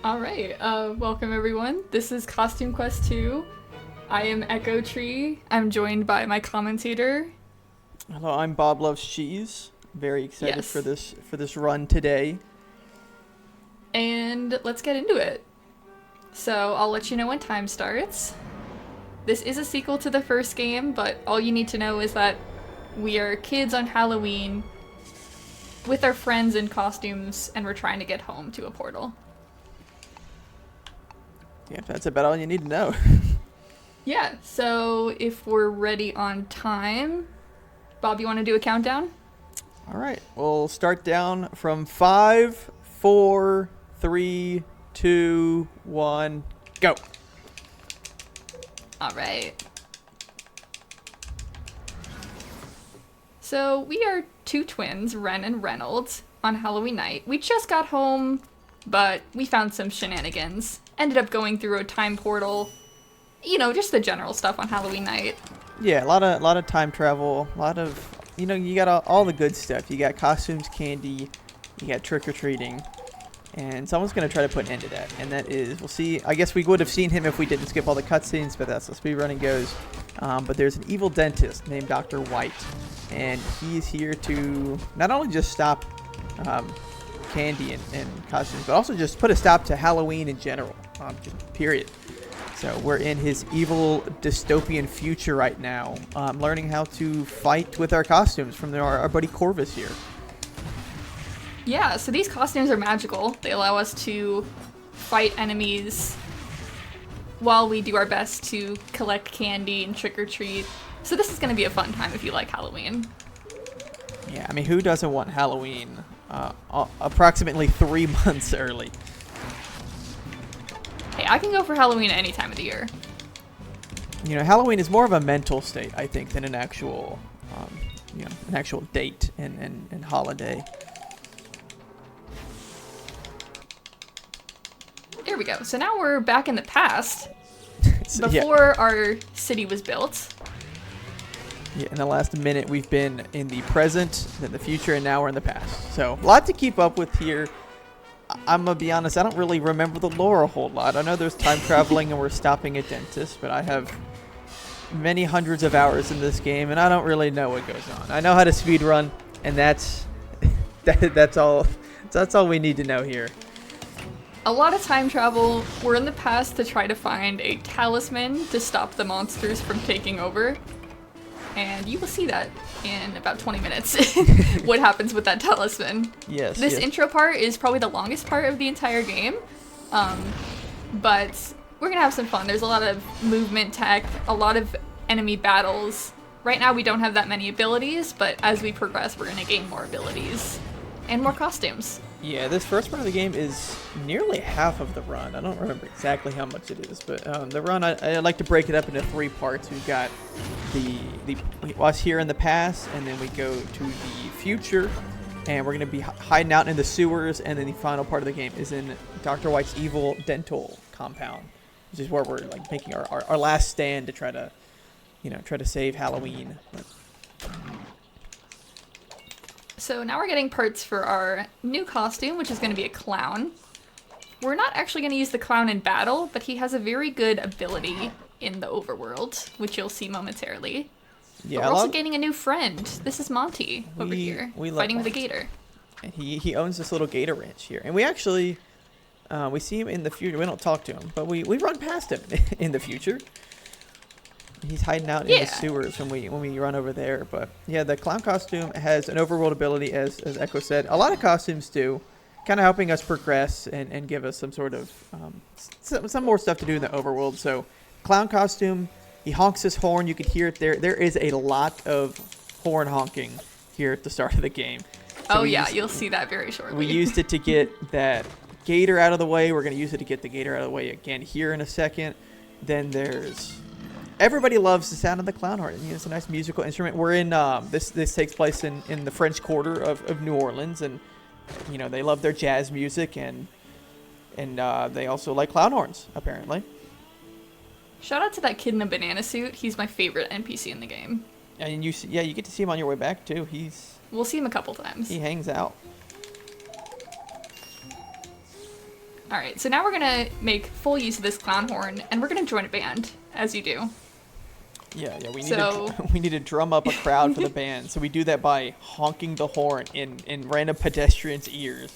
Alright, welcome everyone. This is Costume Quest 2. I am Echo Tree. I'm joined by my commentator. Hello, I'm Bob Loves Cheese. Very excited Yes. for this run today. And let's get into it. So, I'll let you know when time starts. This is a sequel to the first game, but all you need to know is that we are kids on Halloween with our friends in costumes, and we're trying to get home to a portal. Yeah, that's about all you need to know. Yeah, so if we're ready on time, Bob, you want to do a countdown? All right, we'll start down from 5, 4, 3, 2, 1, go. Alright. So we are two twins, Ren and Reynolds, on Halloween night. We just got home, but we found some shenanigans. Ended up going through a time portal. You know, just the general stuff on Halloween night. Yeah, a lot of time travel, a lot of, you got all the good stuff. You got costumes, candy, you got trick-or-treating, and someone's going to try to put an end to that. And that is, we'll see, I guess we would have seen him if we didn't skip all the cutscenes, but that's how speedrunning goes. But there's an evil dentist named Dr. White, and he's here to not only just stop candy and costumes, but also just put a stop to Halloween in general, just period. So we're in his evil dystopian future right now, learning how to fight with our costumes from our buddy Corvus here. Yeah, so these costumes are magical. They allow us to fight enemies while we do our best to collect candy and trick-or-treat. So this is going to be a fun time if you like Halloween. Yeah, I mean, who doesn't want Halloween approximately 3 months early? Hey, I can go for Halloween at any time of the year. Halloween is more of a mental state, I think, than an actual, an actual date and holiday. There we go. So now we're back in the past, So, before our city was built. Yeah, in the last minute, we've been in the present, then the future, and now we're in the past. So, a lot to keep up with here. I'm going to be honest, I don't really remember the lore a whole lot. I know there's time traveling and we're stopping at dentists, but I have many hundreds of hours in this game, and I don't really know what goes on. I know how to speedrun, and that's all. That's all we need to know here. A lot of time travel. We're in the past to try to find a talisman to stop the monsters from taking over. And you will see that in about 20 minutes, what happens with that talisman. Yes. This intro part is probably the longest part of the entire game, but we're going to have some fun. There's a lot of movement tech, a lot of enemy battles. Right now we don't have that many abilities, but as we progress we're going to gain more abilities and more costumes. Yeah, this first part of the game is nearly half of the run. I don't remember exactly how much it is, but the run, I like to break it up into 3 parts. We've got us here in the past, and then we go to the future, and we're going to be hiding out in the sewers, and then the final part of the game is in Dr. White's evil dental compound, which is where we're like making our last stand to try to save Halloween. So now we're getting parts for our new costume, which is going to be a clown. We're not actually going to use the clown in battle, but he has a very good ability in the overworld, which you'll see momentarily. Yeah, but we're also gaining a new friend. This is Monty over here, fighting with a gator. And he owns this little gator ranch here. And we actually, we see him in the future. We don't talk to him, but we run past him in the future. He's hiding out in the sewers when we run over there. But yeah, the clown costume has an overworld ability, as Echo said. A lot of costumes do, kind of helping us progress and give us some sort of some more stuff to do in the overworld. So clown costume, he honks his horn. You can hear it there. There is a lot of horn honking here at the start of the game. So you'll see that very shortly. We used it to get that gator out of the way. We're going to use it to get the gator out of the way again here in a second. Then there's... Everybody loves the sound of the clown horn. It's a nice musical instrument. We're in this takes place in the French Quarter of New Orleans, and they love their jazz music, and they also like clown horns apparently. Shout out to that kid in a banana suit. He's my favorite NPC in the game. And you get to see him on your way back too. We'll see him a couple times. He hangs out. All right, so now we're gonna make full use of this clown horn, and we're gonna join a band, as you do. Yeah, we need So- to we need to drum up a crowd for the band. So we do that by honking the horn in random pedestrians' ears,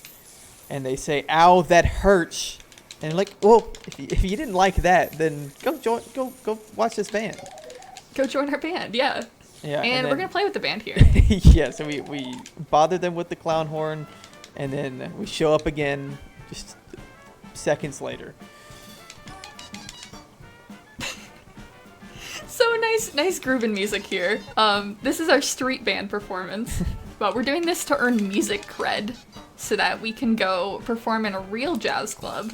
and they say, "Ow, that hurts." And like, well, if you didn't like that, then go watch this band. Go join our band, yeah. Yeah, And we're then- gonna play with the band here. yeah, so we bother them with the clown horn, and then we show up again just seconds later. So nice grooving music here. This is our street band performance, but we're doing this to earn music cred so that we can go perform in a real jazz club.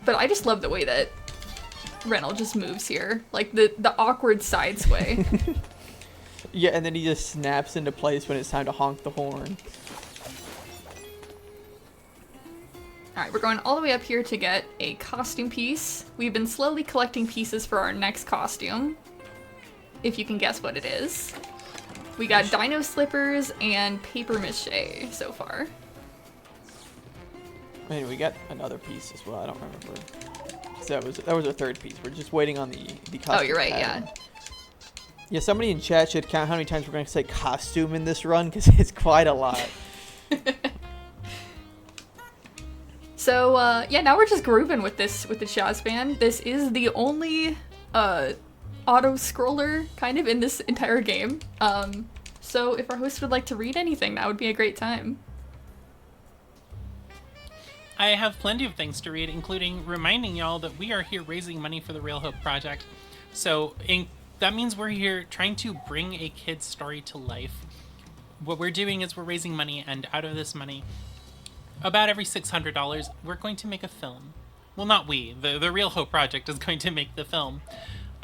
But I just love the way that Reynolds just moves here, like the awkward side sway. Yeah, and then he just snaps into place when it's time to honk the horn. Alright, we're going all the way up here to get a costume piece. We've been slowly collecting pieces for our next costume, if you can guess what it is. We got dino slippers and paper mache so far. I mean, we got another piece as well. I don't remember. So that was our third piece. We're just waiting on the costume. Oh, you're right, pattern. yeah. Yeah, somebody in chat should count how many times we're going to say costume in this run, because it's quite a lot. So, yeah, now we're just grooving with the jazz band. This is the only auto-scroller kind of in this entire game. So if our host would like to read anything, that would be a great time. I have plenty of things to read, including reminding y'all that we are here raising money for the Real Hope Project. So that means we're here trying to bring a kid's story to life. What we're doing is we're raising money, and out of this money, about every $600, we're going to make a film. Well, not we. The Real Hope Project is going to make the film.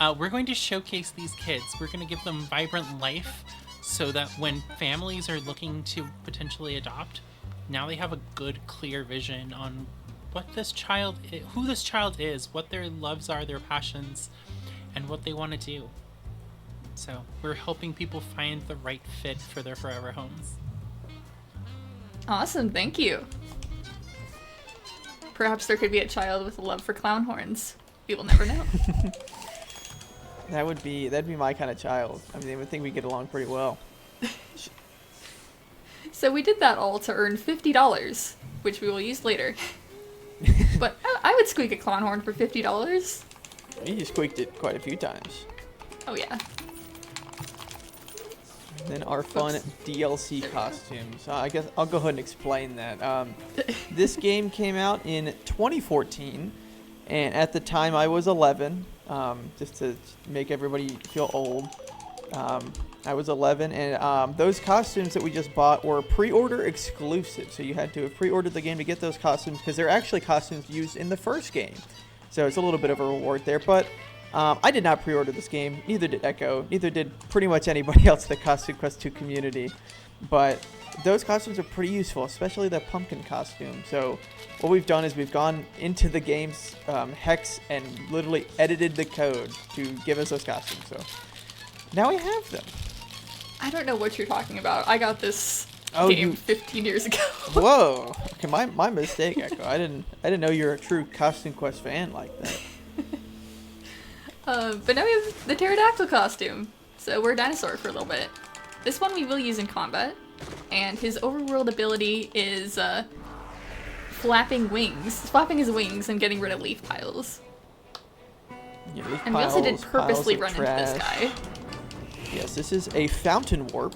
We're going to showcase these kids. We're going to give them vibrant life so that when families are looking to potentially adopt, now they have a good, clear vision on what this child who this child is, what their loves are, their passions, and what they want to do. So we're helping people find the right fit for their forever homes. Awesome, thank you. Perhaps there could be a child with a love for clown horns. We will never know. That'd be my kind of child. I mean, they would think we get along pretty well. So we did that all to earn $50, which we will use later. But I would squeak a clown horn for $50. You squeaked it quite a few times. Oh yeah. Then our fun Oops. DLC There we go. costumes. I guess I'll go ahead and explain that. This game came out in 2014, and at the time I was 11. Just to make everybody feel old. I was 11, and those costumes that we just bought were pre-order exclusive. So you had to have pre-ordered the game to get those costumes, because they're actually costumes used in the first game. So it's a little bit of a reward there, but I did not pre-order this game. Neither did Echo. Neither did pretty much anybody else in the Costume Quest 2 community. But those costumes are pretty useful, especially the pumpkin costume. So what we've done is we've gone into the game's hex and literally edited the code to give us those costumes. So now we have them. I don't know what you're talking about. I got this Oh, game you- 15 years ago. Whoa. Okay, my mistake, Echo. I didn't know you're a true Costume Quest fan like that. But now we have the pterodactyl costume. So we're a dinosaur for a little bit. This one we will use in combat. And his overworld ability is flapping his wings and getting rid of leaf piles. Yeah, leaf And we also did piles, purposely piles run of into this trash. guy. Yes, this is a fountain warp.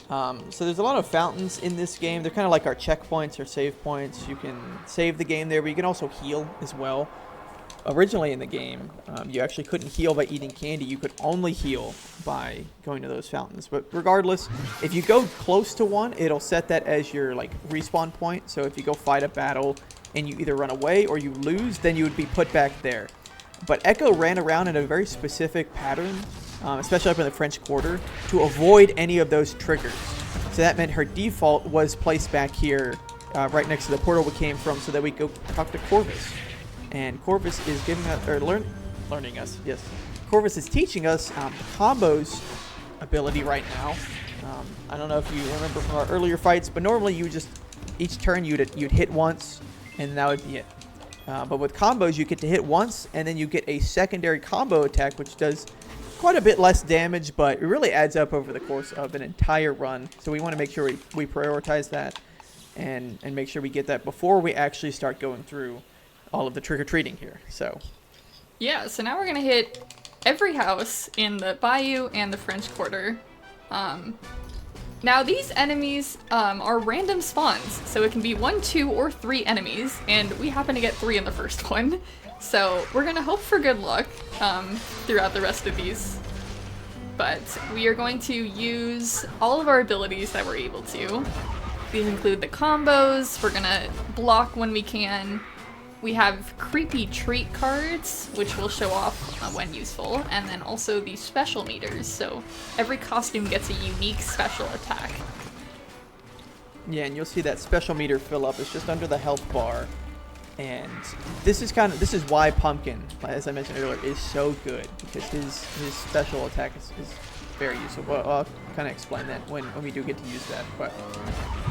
So there's a lot of fountains in this game. They're kind of like our checkpoints or save points. You can save the game there, but you can also heal as well. Originally in the game, you actually couldn't heal by eating candy. You could only heal by going to those fountains. But regardless, if you go close to one, it'll set that as your like respawn point. So if you go fight a battle and you either run away or you lose, then you would be put back there. But Echo ran around in a very specific pattern, especially up in the French Quarter, to avoid any of those triggers. So that meant her default was placed back here, right next to the portal we came from, so that we go talk to Corvus. And Corvus is giving us, or learning us, yes. Corvus is teaching us the combos ability right now. I don't know if you remember from our earlier fights, but normally you just each turn you'd hit once, and that would be it. But with combos, you get to hit once, and then you get a secondary combo attack, which does quite a bit less damage, but it really adds up over the course of an entire run. So we want to make sure we prioritize that and make sure we get that before we actually start going through all of the trick-or-treating here. So yeah, so now we're going to hit every house in the Bayou and the French Quarter. Now these enemies are random spawns, so it can be 1, 2, or 3 enemies, and we happen to get 3 in the first one. So we're gonna hope for good luck throughout the rest of these. But we are going to use all of our abilities that we're able to. These include the combos, we're gonna block when we can. We have creepy treat cards, which will show off when useful, and then also the special meters, so every costume gets a unique special attack. yeah, and you'll see that special meter fill up. It's just under the health bar. And this is why Pumpkin, as I mentioned earlier, is so good, because his special attack is very useful. Well, I'll kind of explain that when we do get to use that. But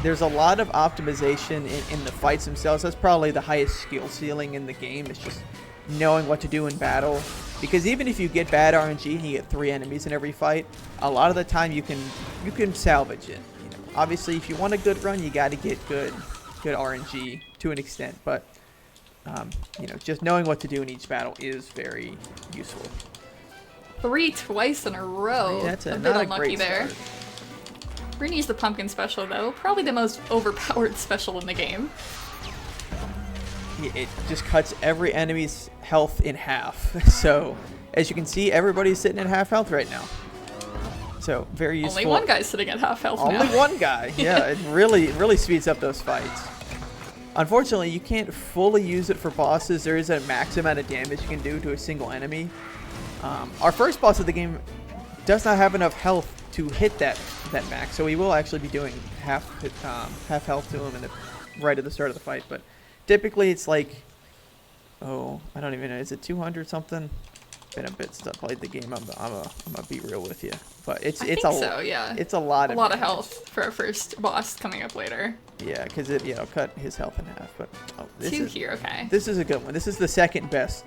there's a lot of optimization in the fights themselves. That's probably the highest skill ceiling in the game. It's just knowing what to do in battle. Because even if you get bad RNG and you get 3 enemies in every fight, a lot of the time you can salvage it. You know, obviously, if you want a good run, you got to get good RNG to an extent. But you know, just knowing what to do in each battle is very useful. 3 twice in a row. Hey, that's a bit not a unlucky great there. start. We're gonna use the pumpkin special though. Probably the most overpowered special in the game. It just cuts every enemy's health in half. So, as you can see, everybody's sitting at half health right now. So, very useful. Only one guy's sitting at half health now. Only one guy. Yeah, it really speeds up those fights. Unfortunately, you can't fully use it for bosses. There is a max amount of damage you can do to a single enemy. Our first boss of the game does not have enough health to hit that max, so we will actually be doing half health to him right at the start of the fight. But typically, it's like, I don't even know, is it 200 something? Been a bit since I played the game. I'm gonna be real with you, but it's a lot of health for our first boss coming up later. Yeah, because it'll cut his health in half. But okay. This is a good one. This is the second best,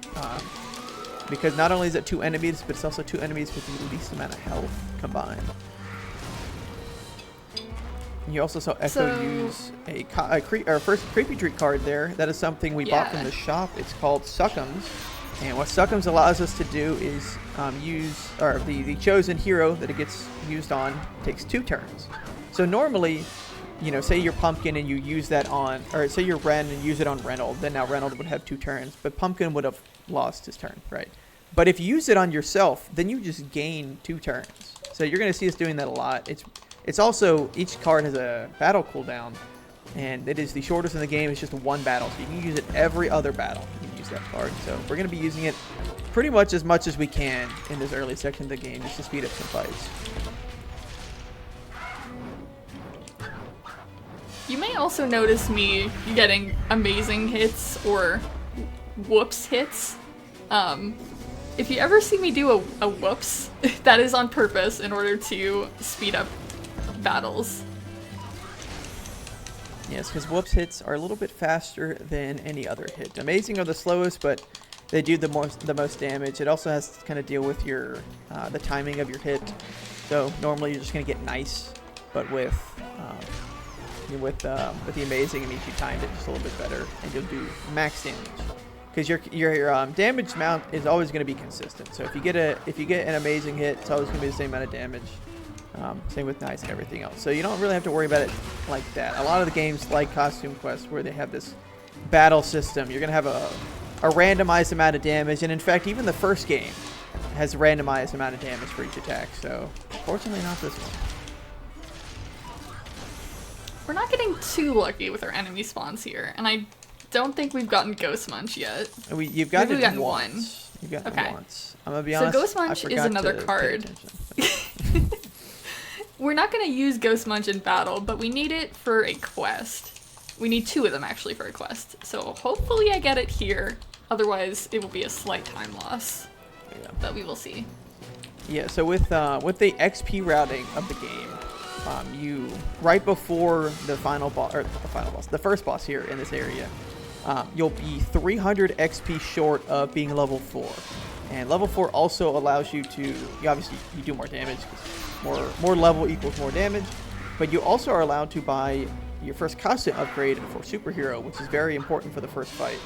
because not only is it 2 enemies, but it's also 2 enemies with the least amount of health combined. You also saw Echo use our first creepy treat card there. That is something we bought from the shop. It's called Suckums. And what Suckums allows us to do is use, or the chosen hero that it gets used on takes 2 turns. So normally, you know, say you're Pumpkin and you use that on, or say you're Ren and use it on Reynold, then now Reynold would have 2 turns, but Pumpkin would have lost his turn, right? But if you use it on yourself, then you just gain 2 turns. So you're going to see us doing that a lot. It's also, each card has a battle cooldown, and it is the shortest in the game. It's just 1 battle, so you can use it every other battle. You can use that card. So we're going to be using it pretty much as we can in this early section of the game, just to speed up some fights. You may also notice me getting amazing hits or whoops hits. If you ever see me do a whoops, that is on purpose in order to speed up battles. Yes, because whoops hits are a little bit faster than any other hit. Amazing are the slowest, but they do the most damage. It also has to kind of deal with your the timing of your hit. So normally you're just going to get nice, but with the amazing, it means you timed it just a little bit better, and you'll do max damage. Because your damage amount is always going to be consistent. So if you get an amazing hit, it's always going to be the same amount of damage. Same with nice and everything else. So you don't really have to worry about it like that. A lot of the games like Costume Quest, where they have this battle system, you're going to have a randomized amount of damage. And in fact, even the first game has a randomized amount of damage for each attack. So fortunately not this one. We're not getting too lucky with our enemy spawns here, and I don't think we've gotten Ghost Munch yet. You've gotten gotten once. You've gotten okay. once. I'm gonna be honest. So Ghost Munch is another card. We're not gonna use Ghost Munch in battle, but we need it for a quest. We need 2 of them actually for a quest. So hopefully I get it here. Otherwise, it will be a slight time loss. Yeah. But we will see. Yeah. So with the XP routing of the game, you right before the final boss, or the first boss here in this area, you'll be 300 XP short of being level 4. And level 4 also allows you to, obviously you do more damage, because more level equals more damage, but you also are allowed to buy your first costume upgrade for superhero, which is very important for the first fight.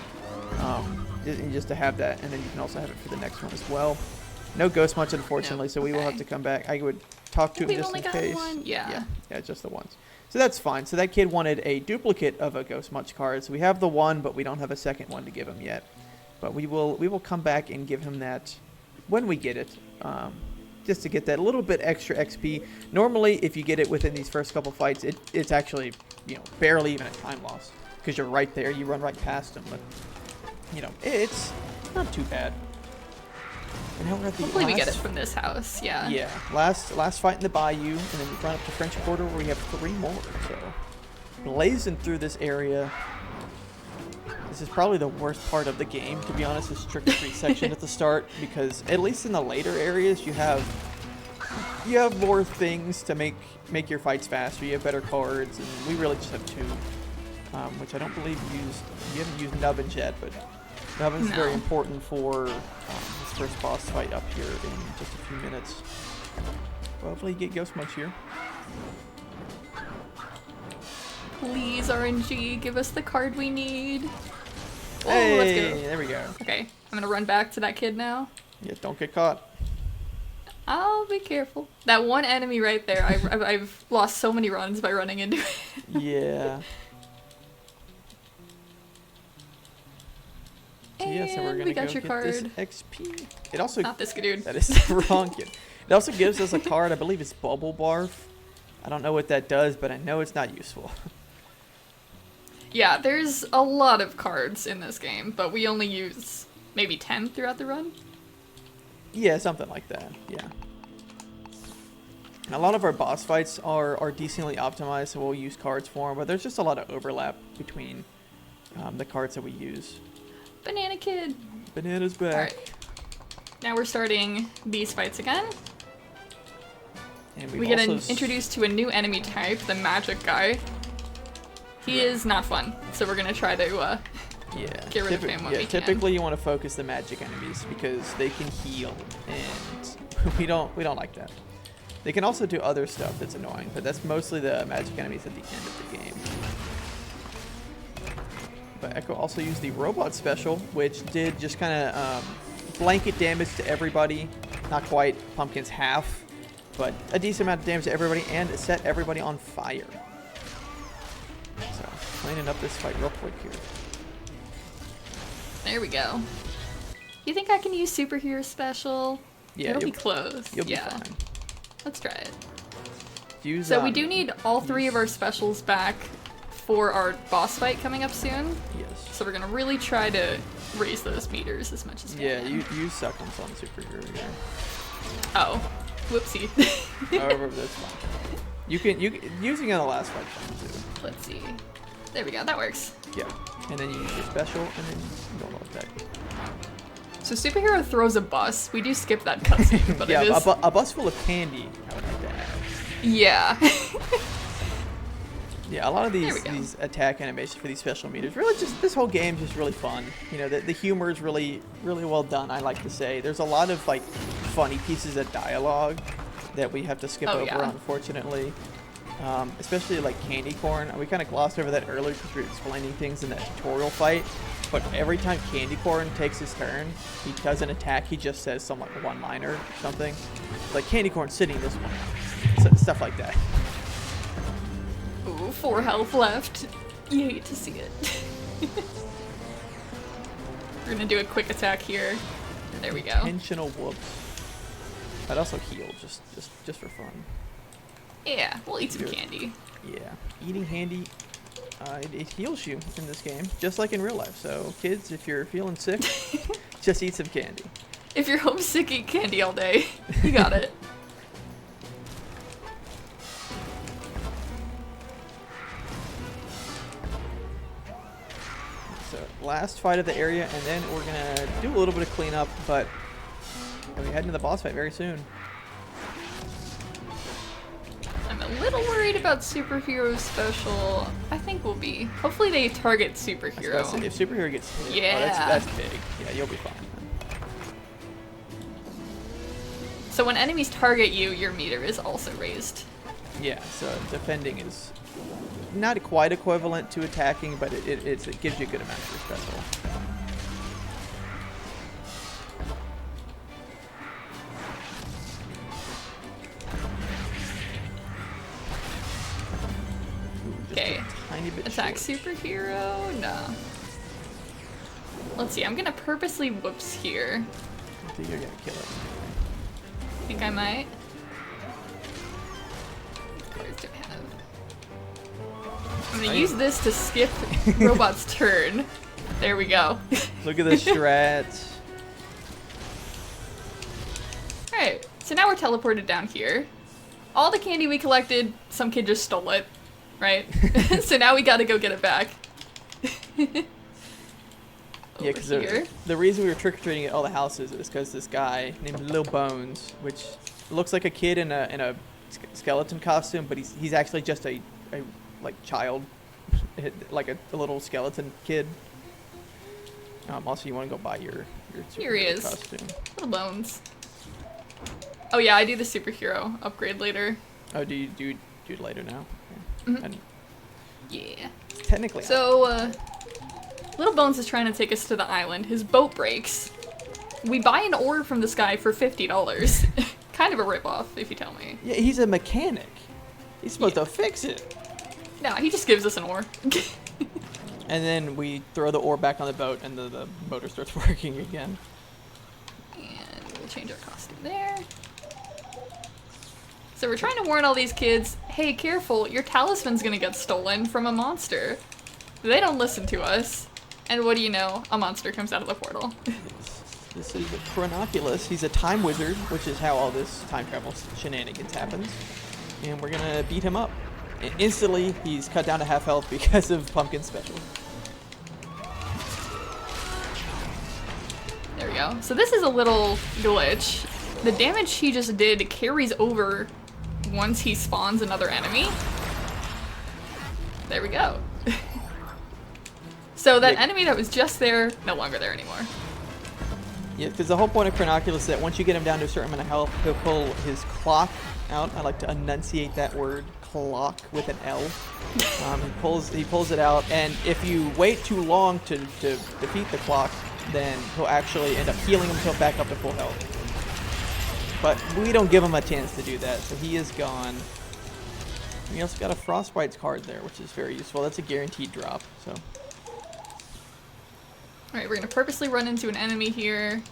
Just to have that, and then you can also have it for the next one as well. No ghost much, unfortunately, No. so we will have to come back. I would talk to him We've just only in got case. one? Yeah. Yeah, just the ones. So that's fine. So that kid wanted a duplicate of a Ghost Munch card. So we have the one, but we don't have a second one to give him yet. But we will come back and give him that when we get it, just to get that little bit extra XP. Normally, if you get it within these first couple fights, it's actually barely even a time loss because you're right there. You run right past him, but it's not too bad. And now we're at the Hopefully we get it from this house, yeah. Yeah, last fight in the bayou, and then we run up to French Quarter where we have 3 more. So, blazing through this area. This is probably the worst part of the game, to be honest, this trick-or-treat section at the start, because at least in the later areas, you have more things to make your fights faster. You have better cards, and we really just have 2, which I don't believe you haven't used Nubbins yet, but Nubbins is very important for this first boss fight up here in just a few minutes. Well, hopefully you get Ghost Munch here. Please, RNG, give us the card we need. Oh, Hey, let's go. there we go. Okay, I'm gonna run back to that kid now. Yeah, don't get caught. I'll be careful. That one enemy right there, I've lost so many runs by running into it. Yeah. Yeah, so we're And gonna we got go your get card. this XP. It also Not this dude. That is the wrong kid. It also gives us a card. I believe it's Bubble Barf. I don't know what that does, but I know it's not useful. Yeah, there's a lot of cards in this game, but we only use maybe 10 throughout the run. Yeah, something like that. Yeah. And a lot of our boss fights are decently optimized, so we'll use cards for them, but there's just a lot of overlap between the cards that we use. Banana Kid. Banana's back. Alright. Now we're starting these fights again. And We get introduced to a new enemy type, the magic guy. He is not fun, so we're gonna try to get rid of him when we can. Typically you want to focus the magic enemies because they can heal, and we don't like that. They can also do other stuff that's annoying, but that's mostly the magic enemies at the end of the game. But Echo also used the robot special, which did just kind of blanket damage to everybody. Not quite Pumpkin's half, but a decent amount of damage to everybody, and it set everybody on fire. So, cleaning up this fight real quick here. There we go. You think I can use superhero special? Yeah, It'll be close. You'll be yeah. fine. Let's try it. Use, So we do need all 3 of our specials back for our boss fight coming up soon. Yes. So we're gonna really try to raise those meters as much as we Yeah, can. you use Suckums on superhero here. Oh, whoopsie. However, that's fine. You can using it in the last fight fine too. Let's see. There we go. That works. Yeah, and then you use your special, and then normal attack. So superhero throws a bus. We do skip that cutscene, but Yeah, it is. a bus full of candy. I would like to add. Yeah. Yeah, a lot of There we go. these attack animations for these special meters, really just this whole game is just really fun. You know, the humor is really well done. I like to say there's a lot of like funny pieces of dialogue that we have to skip over, yeah. unfortunately. Especially like Candy Corn. We kind of glossed over that earlier because we were explaining things in that tutorial fight. But every time Candy Corn takes his turn, he doesn't attack. He just says some like one-liner or something. Like Candy Corn sitting this way. So, stuff like that. Ooh, 4 health left. You hate to see it. We're gonna do a quick attack here. There we go. Intentional whoops. I'd also heal just for fun. Yeah, we'll eat some candy. Yeah, eating handy, it heals you in this game, just like in real life. So kids, if you're feeling sick, just eat some candy. If you're homesick, eat candy all day. You got it. So last fight of the area, and then we're gonna do a little bit of cleanup, but we'll be heading to the boss fight very soon. I'm a a little worried about superhero special. I think we'll be. Hopefully they target superhero. If superhero gets hit, Yeah. that's big. Yeah, you'll be fine. So when enemies target you, your meter is also raised. Yeah, so defending is not quite equivalent to attacking, but it gives you a good amount for special. Okay. Tiny bit Attack short. superhero? No. Let's see, I'm gonna purposely whoops here. I think you're gonna kill it. Think I might. What cards do I have? I'm gonna use this to skip Robot's turn. There we go. Look at the strats. Alright, so now we're teleported down here. All the candy we collected, some kid just stole it, right? So now we gotta go get it back. Yeah, because the reason we were trick-or-treating at all the houses is because this guy named Lil Bones, which looks like a kid in a skeleton costume, but he's actually just a like child, like a little skeleton kid. Also, you want to go buy your Here he is. costume. Little bones. Oh yeah, I do the superhero upgrade later. Oh, do you do it later now? Mhm. And Yeah. technically, So, Little Bones is trying to take us to the island. His boat breaks. We buy an ore from this guy for $50. Kind of a ripoff, if you tell me. yeah, he's a mechanic. He's supposed to fix it. No, he just gives us an ore. And then we throw the ore back on the boat, and the motor starts working again. And we'll change our costume there. So we're trying to warn all these kids, hey, careful, your talisman's gonna get stolen from a monster. They don't listen to us. And what do you know? A monster comes out of the portal. This is the Chronoculus. He's a time wizard, which is how all this time travel shenanigans happens. And we're gonna beat him up. And instantly, he's cut down to half health because of Pumpkin's special. There we go. So this is a little glitch. The damage he just did carries over once he spawns another enemy. There we go. So that enemy that was just there, no longer there anymore. Yeah, because the whole point of Chronoculus is that once you get him down to a certain amount of health, he'll pull his clock out. I like to enunciate that word, clock, with an L. He pulls it out, and if you wait too long to defeat the clock, then he'll actually end up healing himself back up to full health. But we don't give him a chance to do that, so he is gone. We also got a Frostbite's card there, which is very useful. That's a guaranteed drop, so... Alright, we're gonna purposely run into an enemy here.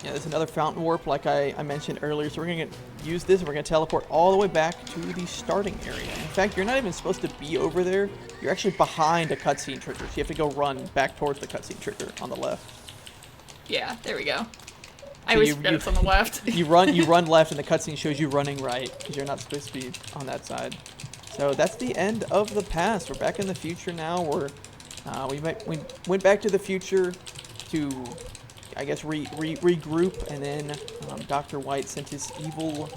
Yeah, there's another fountain warp like I mentioned earlier, so we're going to use this and we're going to teleport all the way back to the starting area. In fact, you're not even supposed to be over there. You're actually behind a cutscene trigger, so you have to go run back towards the cutscene trigger on the left. Yeah, there we go. I always forget it's on the left. you run left and the cutscene shows you running right, because you're not supposed to be on that side. So that's the end of the past. We're back in the future now. We went back to the future to... I guess regroup, and then Dr. White sent his evil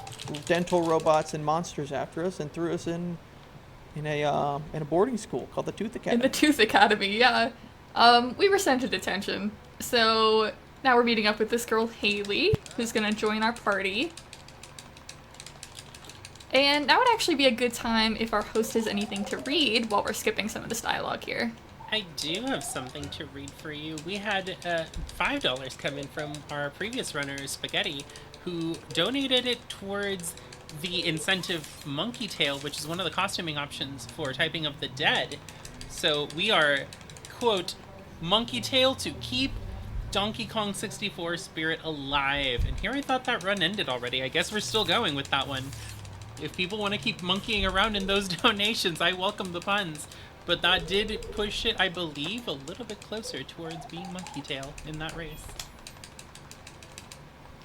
dental robots and monsters after us and threw us in a boarding school called the Tooth Academy. In the Tooth Academy, yeah. We were sent to detention, so now we're meeting up with this girl Haley, who's gonna join our party. And that would actually be a good time if our host has anything to read while we're skipping some of this dialogue here. I do have something to read for you. We had $5 come in from our previous runner, Spaghetti, who donated it towards the incentive Monkey Tail, which is one of the costuming options for Typing of the Dead. So we are, quote, Monkey Tail to keep Donkey Kong 64 spirit alive. And here I thought that run ended already. I guess we're still going with that one. If people want to keep monkeying around in those donations, I welcome the puns. But that did push it, I believe, a little bit closer towards being Monkey Tail in that race.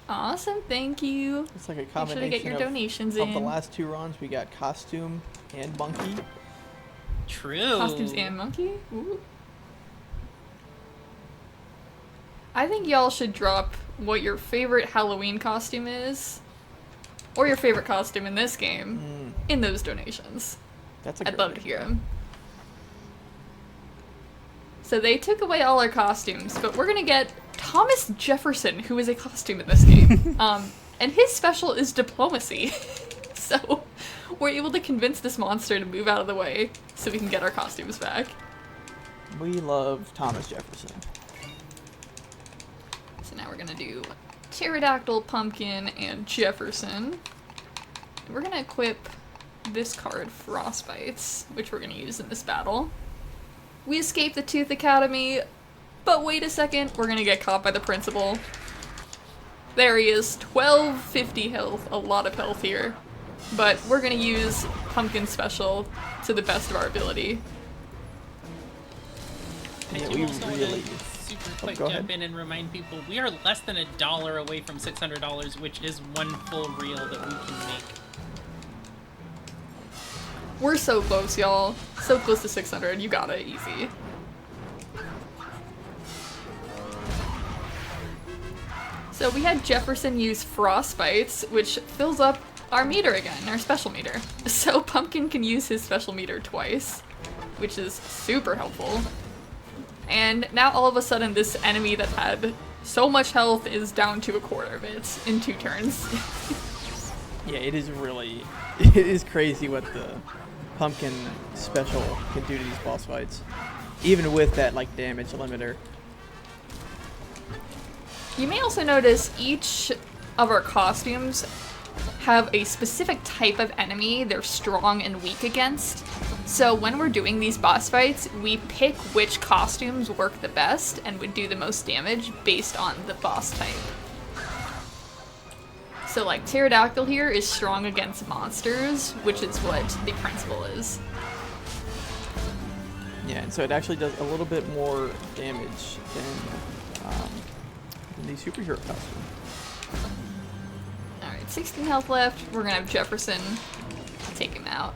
Awesome, thank you. It's like a Make sure to combination get your donations in. of the last two runs. We got costume and monkey. True. Costumes and monkey? Ooh. I think y'all should drop what your favorite Halloween costume is. Or your favorite costume in this game. in those donations. That's a I'd great love to idea. hear them. So they took away all our costumes, but we're gonna get Thomas Jefferson, who is a costume in this game. And his special is diplomacy. So we're able to convince this monster to move out of the way so we can get our costumes back. We love Thomas Jefferson. So now we're gonna do Pterodactyl, Pumpkin, and Jefferson. And we're gonna equip this card, Frostbites, which we're gonna use in this battle. We escape the Tooth Academy, but wait a second, we're gonna get caught by the principal. There he is, 1250 health, a lot of health here. But we're gonna use Pumpkin Special to the best of our ability. I Yeah, do we also really. want to super quick go jump ahead. in and remind people we are less than $1 away from $600, which is one full reel that we can make. We're so close, y'all. So close to 600, you got it, easy. So we had Jefferson use Frostbites, which fills up our meter again, our special meter. So Pumpkin can use his special meter twice, which is super helpful. And now all of a sudden this enemy that had so much health is down to a quarter of it in 2 turns. Yeah, it is really, it is crazy what the Pumpkin Special can do to these boss fights. Even with that, like, damage limiter. You may also notice each of our costumes have a specific type of enemy they're strong and weak against. So when we're doing these boss fights, we pick which costumes work the best and would do the most damage based on the boss type. So like Pterodactyl here is strong against monsters, which is what the principal is. Yeah, and so it actually does a little bit more damage than the superhero costume. Alright, 16 health left. We're gonna have Jefferson take him out.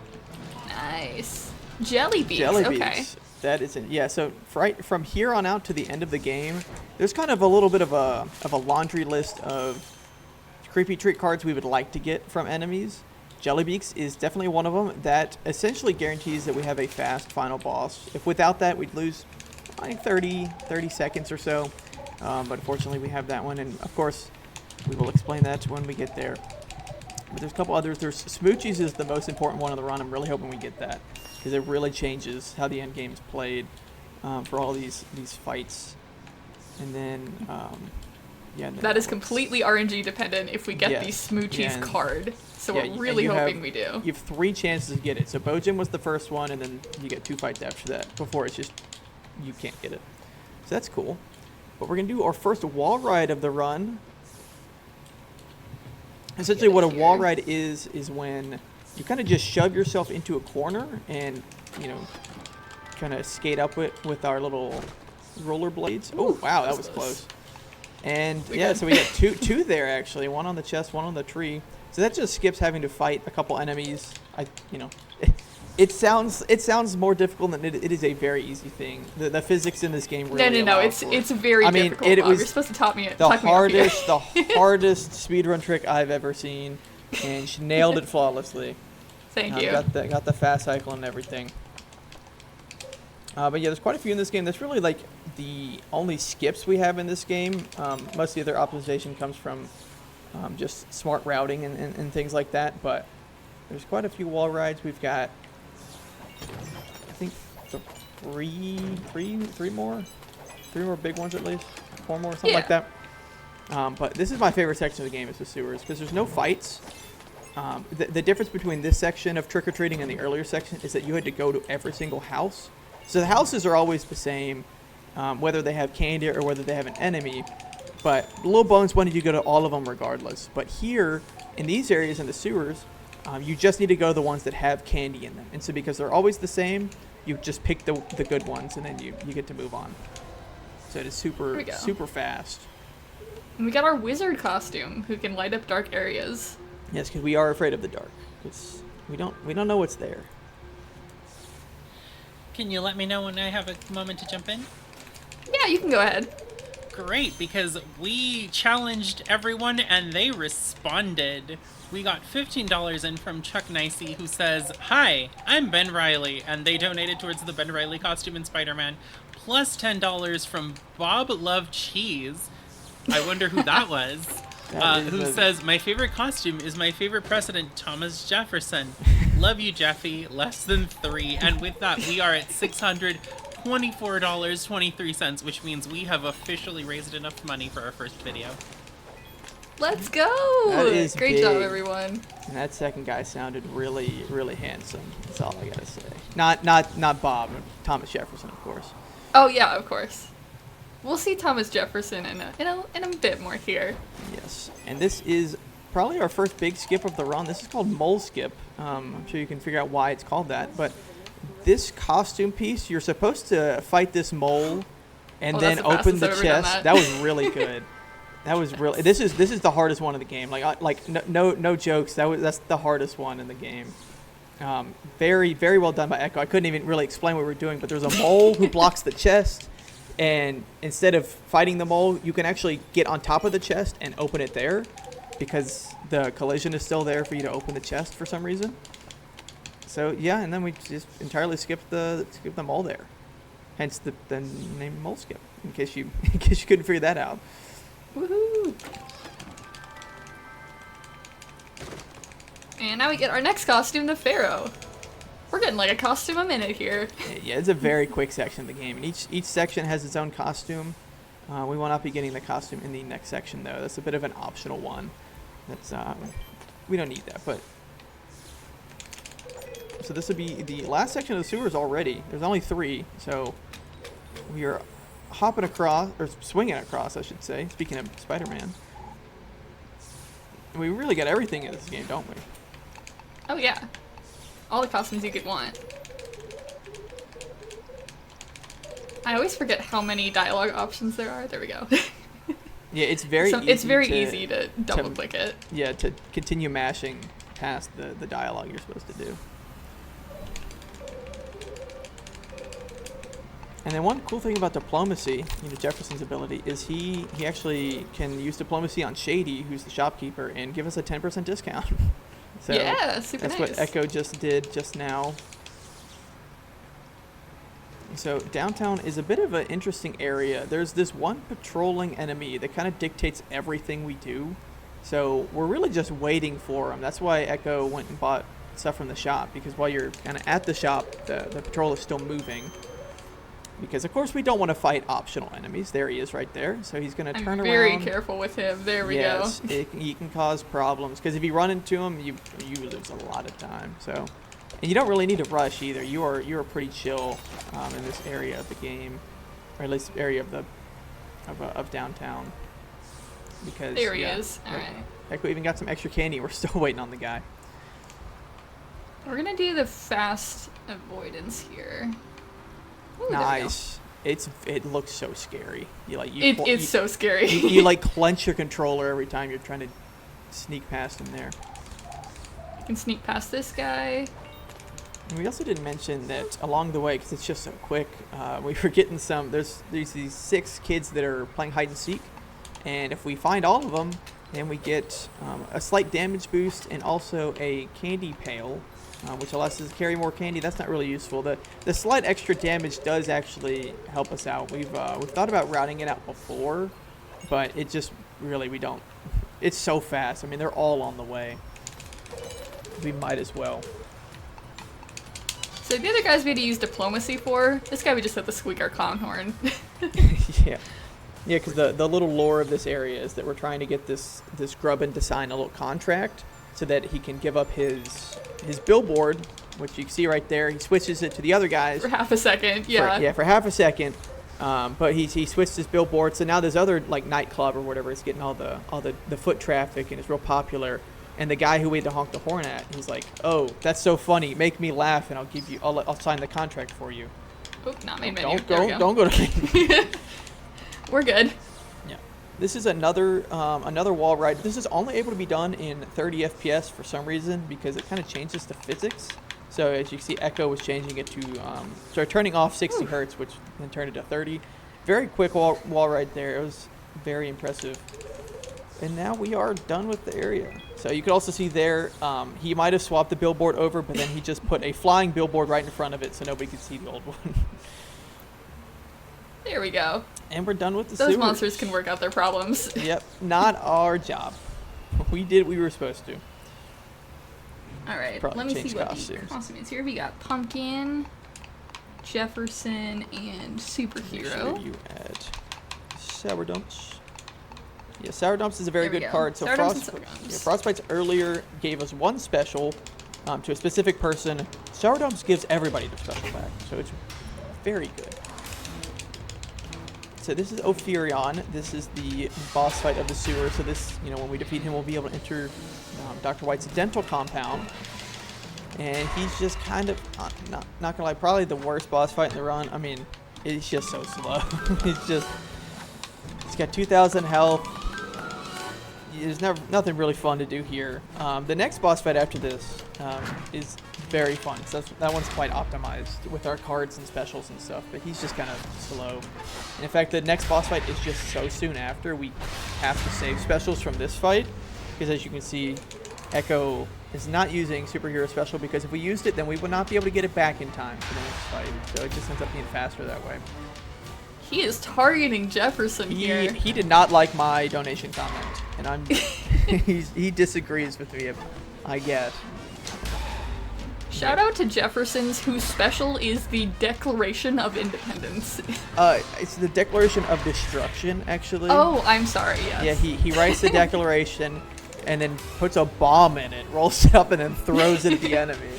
Nice. Jelly beaks, Jelly okay. beaks. That is it. Yeah, so right from here on out to the end of the game, there's kind of a little bit of a laundry list of creepy trick cards we would like to get from enemies. Jelly beaks is definitely one of them. That essentially guarantees that we have a fast final boss. If without that, we'd lose like 30 seconds or so. But fortunately, we have that one, and of course, we will explain that when we get there. But there's a couple others. There's Smoochies is the most important one on the run. I'm really hoping we get that because it really changes how the end game's played for all these fights. And then, yeah. and then That is else. completely RNG dependent if we get Yes. the Smoochies Yeah, and- card. So Yeah, we're and really you hoping have- we do. You have 3 chances to get it. So Bojin was the first one, and then you get 2 fights after that. Before it's just, you can't get it. So that's cool. But we're going to do our first wall ride of the run. Essentially Get what a it wall here. ride is when you kind of just shove yourself into a corner and, you know, kind of skate up it with our little roller blades. Oh, Ooh, wow, that that was was close. And We yeah, good. so we got two there actually, one on the chest, one on the tree. So that just skips having to fight a couple enemies. It sounds more difficult than it is a very easy thing. The physics in this game really No, allow it's for it's very I mean, difficult. it Bob. was You're supposed to talk me the talk me up here. hardest speedrun trick I've ever seen, and she nailed it flawlessly. Thank you. Got the fast cycle and everything. But yeah, there's quite a few in this game. That's really like the only skips we have in this game. Most of the other optimization comes from just smart routing and things like that. But there's quite a few wall rides. We've got, I think, three more big ones at least, 4 more, something like Yeah. that. But this is my favorite section of the game is the sewers because there's no fights. The difference between this section of trick-or-treating and the earlier section is that you had to go to every single house. So the houses are always the same, whether they have candy or whether they have an enemy. But Little Bones wanted you to go to all of them regardless. But here, in these areas in the sewers, you just need to go to the ones that have candy in them. And so because they're always the same, you just pick the good ones and then you get to move on. So it is Here we super, go. super fast. And we got our wizard costume, who can light up dark areas. Yes, because we are afraid of the dark. We don't know what's there. Can you let me know when I have a moment to jump in? Yeah, you can go ahead. great because we challenged everyone and they responded. We got $15 in from Chuck Nicey, who says, "Hi, I'm Ben Riley," and they donated towards the Ben Riley costume in Spider-Man, plus $10 from Bob Love Cheese. I wonder who that was. Who says, "My favorite costume is my favorite president, Thomas Jefferson. Love you, Jeffy. Less than 3." And with that, we are at $624.23, which means we have officially raised enough money for our first video. Let's go! That is Great big. job, everyone. And that second guy sounded really, really handsome. That's all I gotta say. Not Bob, Thomas Jefferson, of course. Oh yeah, of course. We'll see Thomas Jefferson in a bit more here. Yes, and this is probably our first big skip of the run. This is called Mole Skip. I'm sure you can figure out why it's called that, but this costume piece, you're supposed to fight this mole and then that's the open fastest the I've ever done chest. that. That was really good. That was really. This is the hardest one in the game. No jokes. That's the hardest one in the game. Very well done by Echo. I couldn't even really explain what we were doing, but there's a mole who blocks the chest, and instead of fighting the mole, you can actually get on top of the chest and open it there, because the collision is still there for you to open the chest for some reason. So yeah, and then we just entirely skipped the mole there, hence the name Mole Skip. In case you couldn't figure that out. Woohoo! And now we get our next costume, the Pharaoh. We're getting like a costume a minute here. Yeah, it's a very quick section of the game, and each section has its own costume. We will not be getting the costume in the next section, though. That's a bit of an optional one. That's we don't need that, but. So this would be the last section of the sewers already. There's only 3, so we are hopping across, or swinging across, I should say. Speaking of Spider-Man. We really got everything in this game, don't we? Oh yeah. All the costumes you could want. I always forget how many dialogue options there are. There we go. Yeah, it's very easy. It's very easy to double click it. Yeah, to continue mashing past the dialogue you're supposed to do. And then one cool thing about diplomacy, Jefferson's ability, is he actually can use diplomacy on Shady, who's the shopkeeper, and give us a 10% discount. So yeah, super that's nice. what Echo just did just now. So downtown is a bit of an interesting area. There's this one patrolling enemy that kind of dictates everything we do. So we're really just waiting for him. That's why Echo went and bought stuff from the shop, because while you're kind of at the shop, the patrol is still moving. Because, of course, we don't want to fight optional enemies. There he is right there. So he's going to turn around. Very careful with him. There we go. Yes, he can cause problems. Because if you run into him, you lose a lot of time. So, and you don't really need to rush either. You are pretty chill in this area of the game, or at least area of downtown. Because there he is. All right. Echo even got some extra candy. We're still waiting on the guy. We're gonna do the fast avoidance here. Ooh, nice. It looks so scary. It's so scary. you like clench your controller every time you're trying to sneak past him there. You can sneak past this guy. And we also didn't mention that along the way, because it's just so quick, we were getting there's these 6 kids that are playing hide and seek, and if we find all of them, then we get a slight damage boost and also a candy pail, which allows us to carry more candy. That's not really useful. The slight extra damage does actually help us out. We've thought about routing it out before, but it just really, we don't. It's so fast. I mean, they're all on the way. We might as well. So the other guys we had to use diplomacy for. This guy we just had to squeak our clown horn. Yeah. Yeah, because the little lore of this area is that we're trying to get this Grubbin to sign a little contract so that he can give up his billboard, which you can see right there. He switches it to the other guys. For half a second, yeah. For half a second. But he switched his billboard, so now this other like nightclub or whatever is getting all the foot traffic and it's real popular. And the guy who we had to honk the horn at, he's like, "Oh, that's so funny. Make me laugh, and I'll sign the contract for you." Oh, not main menu. Don't go to. We're good. Yeah. This is another wall ride. This is only able to be done in 30 FPS for some reason, because it kind of changes the physics. So as you can see, Echo was changing it to turning off 60 hertz, which then turned it to 30. very quick wall right there. It was very impressive. And now we are done with the area. So you can also see there, he might have swapped the billboard over, but then he just put a flying billboard right in front of it so nobody could see the old one. There we go. And we're done with the Those sewers. monsters can work out their problems. Yep, not our job. We did what we were supposed to. All right, Probably let me change see what costumes. the costume is here. We got Pumpkin, Jefferson, and Make Superhero. sure you add Sour Dumps. Yeah, Sour Dumps is a very There we good go. card. So Sour Dumps and Sour Dumps. Frostbites earlier gave us one special to a specific person. Sour Dumps gives everybody their special back, so it's very good. So this is Ophirion. This is the boss fight of the sewer. So this, when we defeat him, we'll be able to enter Dr. White's dental compound. And he's just kind of, not gonna lie, probably the worst boss fight in the run. I mean, it's just so slow. He's got 2,000 health. There's nothing really fun to do here. The next boss fight after this is very fun. So that one's quite optimized with our cards and specials and stuff, but he's just kind of slow. And in fact, the next boss fight is just so soon after. We have to save specials from this fight because, as you can see, Echo is not using Superhero Special because if we used it, then we would not be able to get it back in time for the next fight. So it just ends up being faster that way. He is targeting Jefferson here. He did not like my donation comment, and he disagrees with me, I guess. Shout out to Jefferson's, whose special is the Declaration of Independence. It's the Declaration of Destruction, actually. Oh, I'm sorry, yes. Yeah, he writes the declaration and then puts a bomb in it, rolls it up, and then throws it at the enemy.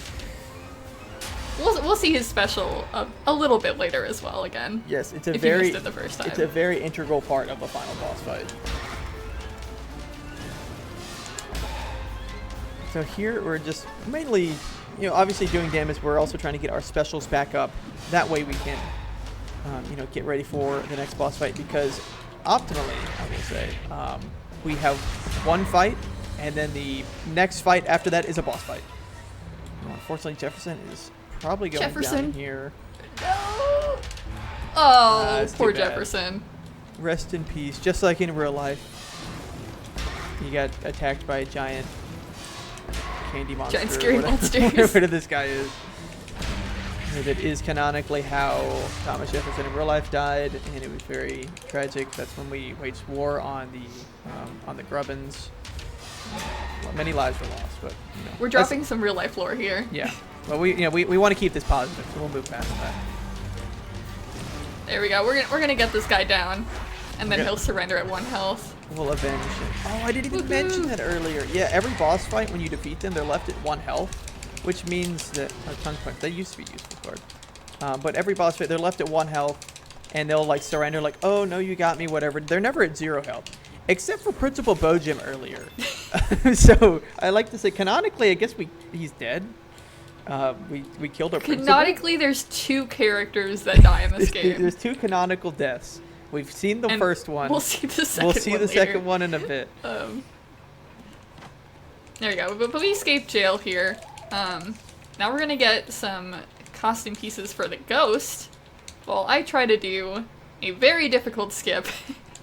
We'll see his special a little bit later as well again. Yes, it's a if you missed it the first time. It's a very integral part of the final boss fight. So here we're just mainly, obviously doing damage. We're also trying to get our specials back up. That way we can, get ready for the next boss fight. Because optimally, I will say, we have one fight, and then the next fight after that is a boss fight. Unfortunately, Jefferson is probably going down here. No! Oh, That's poor too bad. Jefferson. Rest in peace. Just like in real life, he got attacked by a giant candy monster. Giant scary monsters. Whatever this guy is. That is canonically how Thomas Jefferson in real life died, and it was very tragic. That's when we waged war on the Grubbins. Well, many lives were lost, but We're dropping some real life lore here. Yeah, but we want to keep this positive, so we'll move past that. There we go. We're gonna get this guy down, and then Okay. he'll surrender at 1 health. We'll avenge him. Oh, I didn't even Woohoo. mention that earlier. Yeah, every boss fight, when you defeat them, they're left at 1 health, which means that tongue punch. They used to be useful card, but every boss fight, they're left at 1 health, and they'll like surrender, like, oh no, you got me, whatever. They're never at 0 health, except for Principal Bojim earlier. So I like to say, canonically, I guess he's dead. We killed our principal. Canonically, there's 2 characters that die in this game. There's 2 canonical deaths. We've seen the And first one. We'll see the second one. We'll see the later. second one in a bit. There we go. But we escaped jail here. Now we're gonna get some costume pieces for the ghost. While I try to do a very difficult skip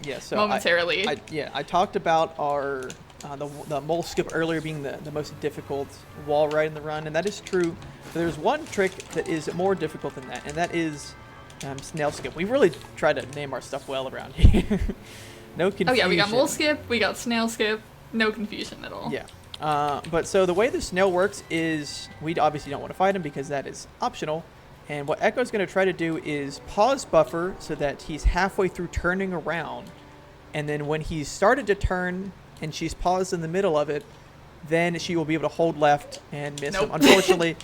Yeah, so momentarily. I talked about our the mole skip earlier being the most difficult wall ride in the run, and that is true. But there's one trick that is more difficult than that, and that is snail skip. We really try to name our stuff well around here. No confusion. Oh yeah, we got mole skip, we got snail skip, no confusion at all. Yeah. But so the way the snail works is we obviously don't want to fight him because that is optional. And what Echo's going to try to do is pause buffer so that he's halfway through turning around. And then when he's started to turn and she's paused in the middle of it, then she will be able to hold left and miss him. Nope. Unfortunately,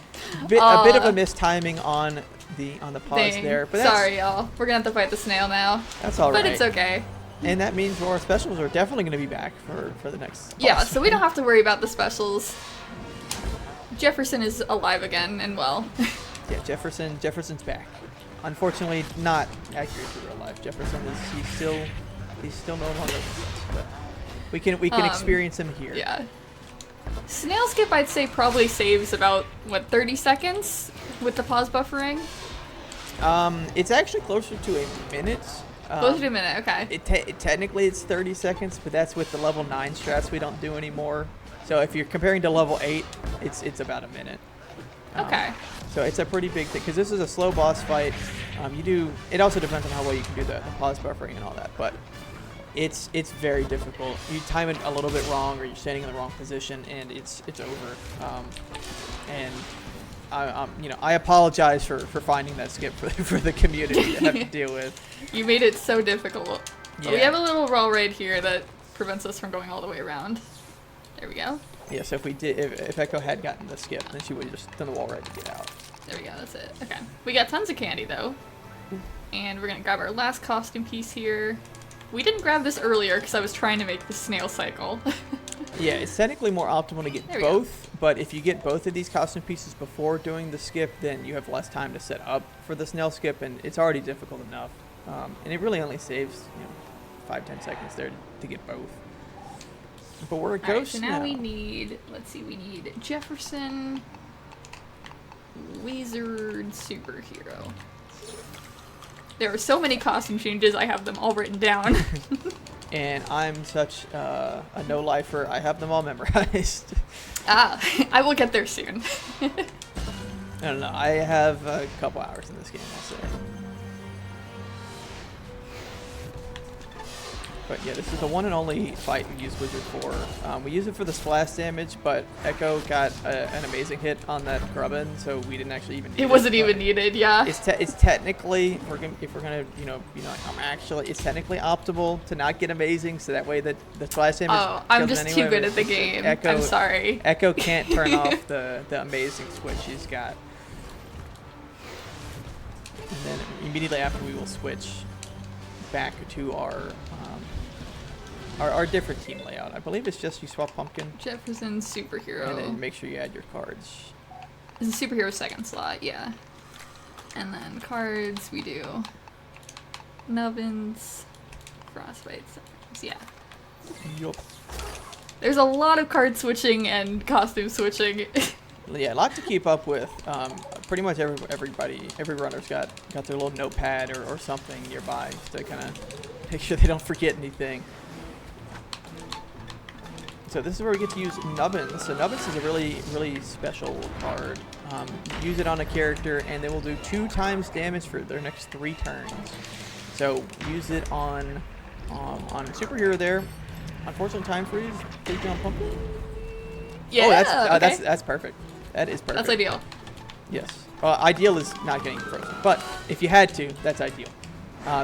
a bit of a mistiming on the pause Dang. there. But Sorry, y'all. We're gonna have to fight the snail now. that's all right. But it's okay. And that means our specials are definitely going to be back for the next Yeah, boss so we don't have to worry about the specials. Jefferson is alive again and well. Yeah, Jefferson's back. Unfortunately, not accurate to real life. Jefferson he's still no longer with us, but we can experience him here. Yeah. Snail skip, I'd say, probably saves about, 30 seconds with the pause buffering? It's actually closer to a minute. Closer to a minute, okay. Technically it's 30 seconds, but that's with the level 9 strats we don't do anymore. So if you're comparing to level 8, it's about a minute. Okay. So it's a pretty big thing, because this is a slow boss fight. It also depends on how well you can do the pause buffering and all that, but it's very difficult. You time it a little bit wrong, or you're standing in the wrong position, and it's over. And I apologize for finding that skip for the community to have to deal with. You made it so difficult. Yeah. We have a little roll right here that prevents us from going all the way around. There we go. Yeah, so if Echo had gotten the skip, then she would have just done the wall right to get out. There we go, that's it. Okay. We got tons of candy though. And we're gonna grab our last costume piece here. We didn't grab this earlier because I was trying to make the snail cycle. Yeah, it's technically more optimal to get both, but if you get both of these costume pieces before doing the skip, then you have less time to set up for the snail skip, and it's already difficult enough. And it really only saves 5-10 seconds there to get both. But we're a ghost so now we need, we need Jefferson, Wizard, Superhero. There are so many costume changes, I have them all written down. And I'm such a no-lifer, I have them all memorized. I will get there soon. I don't know, I have a couple hours in this game, I'll say. But yeah, this is the one and only fight we use Wizard for. We use it for the splash damage, but Echo got an amazing hit on that Grubbin, so we didn't actually even need it. It wasn't even needed, yeah. It's technically, if we're gonna, it's technically optimal to not get amazing, so that way the splash damage. Oh, I'm just too good at the game. I'm sorry. Echo can't turn off the amazing switch she's got. And then immediately after, we will switch back to our different team layout. I believe it's just you swap Pumpkin. Jefferson, Superhero. And then make sure you add your cards. It's a Superhero second slot, yeah. And then cards, we do Nubbins, Frostbite, yeah. Yup. There's a lot of card switching and costume switching. Yeah, a lot to keep up with. Pretty much every runner's got their little notepad or something nearby to kind of make sure they don't forget anything. So this is where we get to use Nubbins. So Nubbins is a really, really special card. Use it on a character, and they will do 2 times damage for their next 3 turns. So use it on Superhero there. Unfortunately, time freeze. Take on Pumpkin. Yeah. Oh, that's perfect. That is perfect. That's ideal. Yes. Ideal is not getting frozen, but if you had to, that's ideal.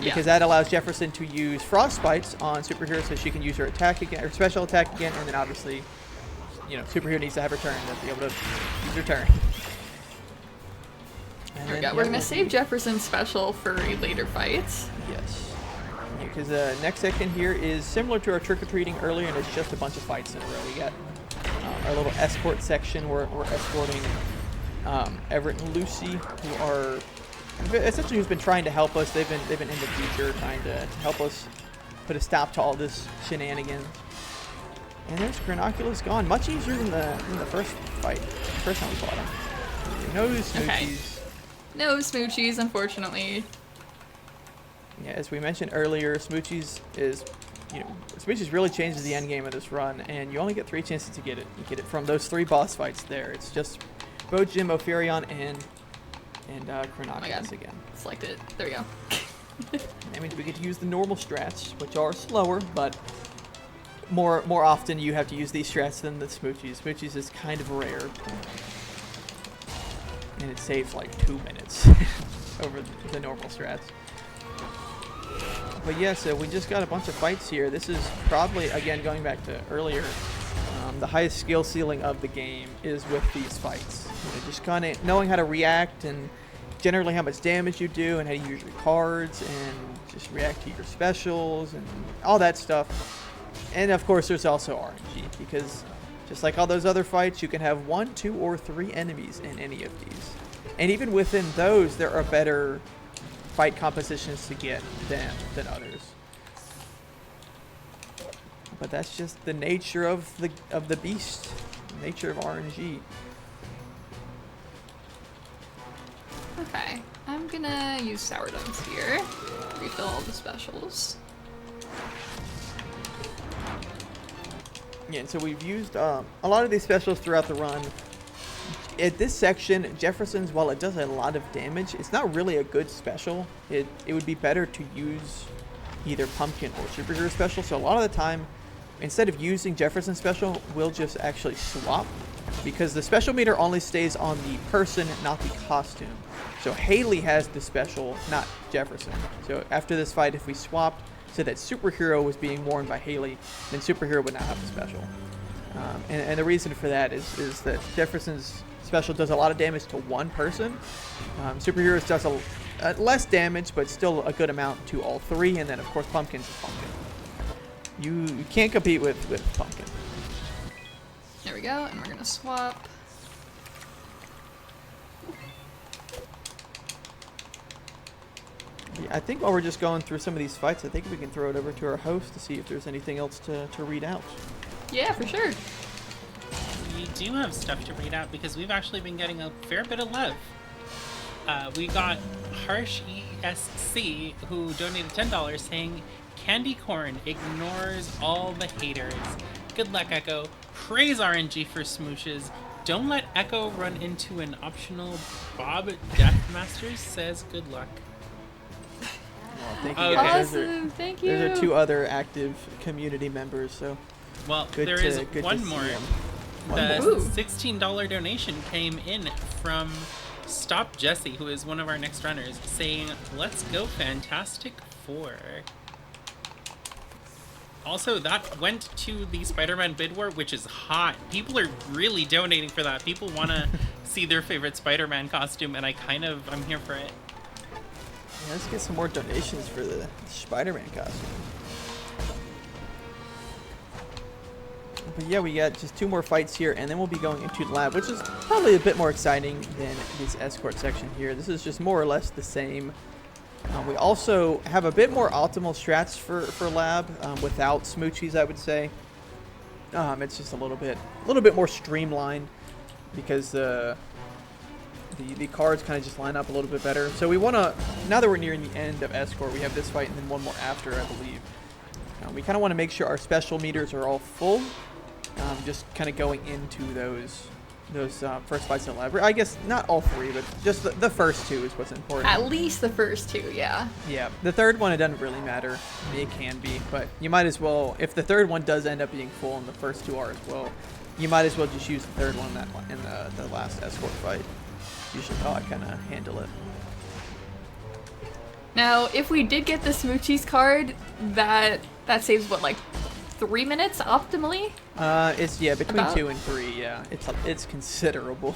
Because that allows Jefferson to use Frostbites on Superhero, so she can use her attack again, her special attack again, and then obviously, Superhero needs to have her turn to be able to use her turn. And there we go. We're gonna save Jefferson's special for a later fight. Yes. Because the next section here is similar to our trick-or-treating earlier, and it's just a bunch of fights in a row. We got our little escort section where we're escorting Everett and Lucy, who are essentially who's been trying to help us. They've been in the future trying to help us put a stop to all this shenanigans. And there's Granoculus gone. Much easier than the first fight. First time we fought him. No smoochies. Okay. No smoochies, unfortunately. Yeah, as we mentioned earlier, smoochies really changes the end game of this run, and you only get 3 chances to get it. You get it from those 3 boss fights there. It's just Bo, Jim, Ophirion, and Chronoculus again. Select it. There we go. That means we get to use the normal strats, which are slower, but more often you have to use these strats than the smoochies. Smoochies is kind of rare, and it saves like 2 minutes over the normal strats. But yeah, so we just got a bunch of fights here. This is probably, again, going back to earlier, the highest skill ceiling of the game is with these fights. Just kind of knowing how to react and generally how much damage you do and how to use your cards and just react to your specials and all that stuff. And of course, there's also RNG, because just like all those other fights, you can have 1, 2, or 3 enemies in any of these. And even within those, there are better fight compositions to get than others. But that's just the nature of the beast, the nature of RNG. Okay, I'm gonna use sourdoughs here. Refill all the specials. Yeah, and so we've used a lot of these specials throughout the run. At this section, Jefferson's, while it does a lot of damage, it's not really a good special. It would be better to use either Pumpkin or Superhero special. So a lot of the time, instead of using Jefferson's special, we'll just actually swap, because the special meter only stays on the person, not the costume. So Haley has the special, not Jefferson. So after this fight, if we swapped so that Superhero was being worn by Haley, then Superhero would not have the special. And the reason for that is that Jefferson's special does a lot of damage to one person. Superheroes does less damage, but still a good amount to all three. And then, of course, Pumpkin's is Pumpkin. You can't compete with Pumpkin. There we go, and we're gonna swap. Yeah, I think while we're just going through some of these fights, I think we can throw it over to our host to see if there's anything else to read out. Yeah, for sure. We do have stuff to read out because we've actually been getting a fair bit of love. We got Harsh ESC, who donated $10, saying, "Candy corn ignores all the haters. Good luck, Echo. Praise RNG for smooshes. Don't let Echo run into an optional Bob Deathmasters says good luck." Well, thank you Okay. guys. Awesome, thank you. Those are two other active community members, so Well, good there to, is good one to more. see 'em. The more. Ooh. $16 donation came in from Stop Jesse, who is one of our next runners, saying, "Let's go Fantastic Four." Also, that went to the Spider-Man bid war, which is hot. People are really donating for that. People want to see their favorite Spider-Man costume, and I'm here for it. Yeah, let's get some more donations for the Spider-Man costume. But yeah, we got just 2 more fights here, and then we'll be going into the lab, which is probably a bit more exciting than this escort section here. This is just more or less the same. We also have a bit more optimal strats for lab without smoochies, I would say. It's just a little bit more streamlined because the cards kind of just line up a little bit better. So we want to, now that we're nearing the end of escort, we have this fight and then one more after, I believe. We kind of want to make sure our special meters are all full. Just kind of going into those first fights in lab. I guess not all 3, but just the first 2 is what's important. At least the first 2, yeah. Yeah, the third one, it doesn't really matter. It can be, but you might as well, if the third one does end up being full and the first 2 are as well, you might as well just use the third one in the last escort fight. Usually how I kind of handle it. Now, if we did get the Smoochies card, that saves what, like 3 minutes optimally? It's between About? 2 and 3. Yeah, it's considerable.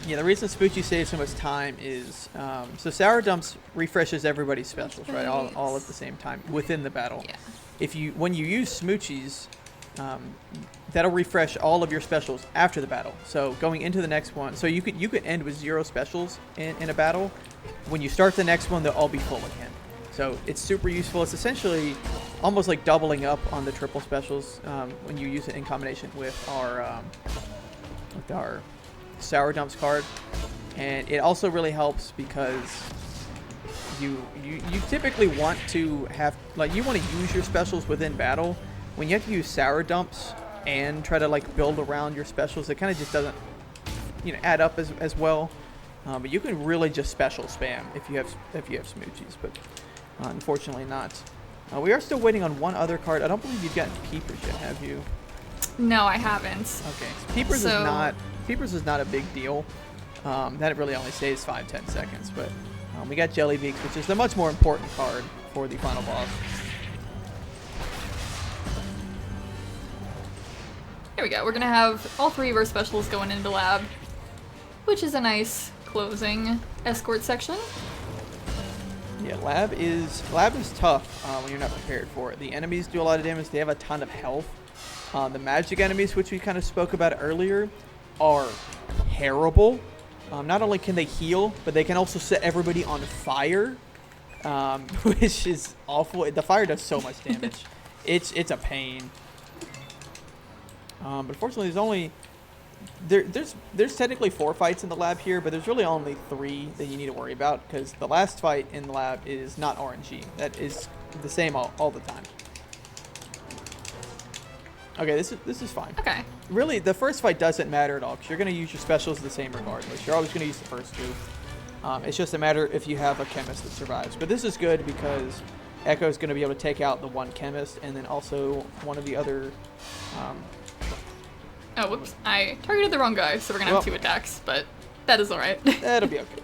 Yeah, the reason Spoochie saves so much time is so Sour Dumps refreshes everybody's specials, right? All at the same time within the battle. Yeah. When you use Smoochies, that'll refresh all of your specials after the battle. So going into the next one, so you could end with 0 specials in a battle. When you start the next one, they'll all be full again. So it's super useful. It's essentially almost like doubling up on the triple specials when you use it in combination with our Sour Dumps card. And it also really helps because you typically want to have, like, you want to use your specials within battle. When you have to use Sour Dumps and try to like build around your specials, it kind of just doesn't add up as well. But you can really just special spam if you have Smoochies, but unfortunately not. We are still waiting on one other card. I don't believe you've gotten Peepers yet, have you? No, I haven't. Okay, so Peepers is not a big deal. That really only saves 5-10 seconds, but we got Jelly Beaks, which is the much more important card for the final boss. There we go. We're gonna have all 3 of our specials going into lab, which is a nice closing escort section. Yeah, lab is tough when you're not prepared for it. The enemies do a lot of damage. They have a ton of health. The magic enemies, which we kind of spoke about earlier, are terrible. Not only can they heal, but they can also set everybody on fire, which is awful. The fire does so much damage. It's a pain. But fortunately, There's technically 4 fights in the lab here, but there's really only 3 that you need to worry about because the last fight in the lab is not RNG. That is the same all the time. Okay, this is fine. Okay. Really, the first fight doesn't matter at all because you're going to use your specials the same regardless. You're always going to use the first 2. It's just a matter if you have a chemist that survives. But this is good because Echo's going to be able to take out the one chemist and then also one of the other... Oh, whoops. I targeted the wrong guy, so we're gonna have 2 attacks, but that is alright. That'll be okay.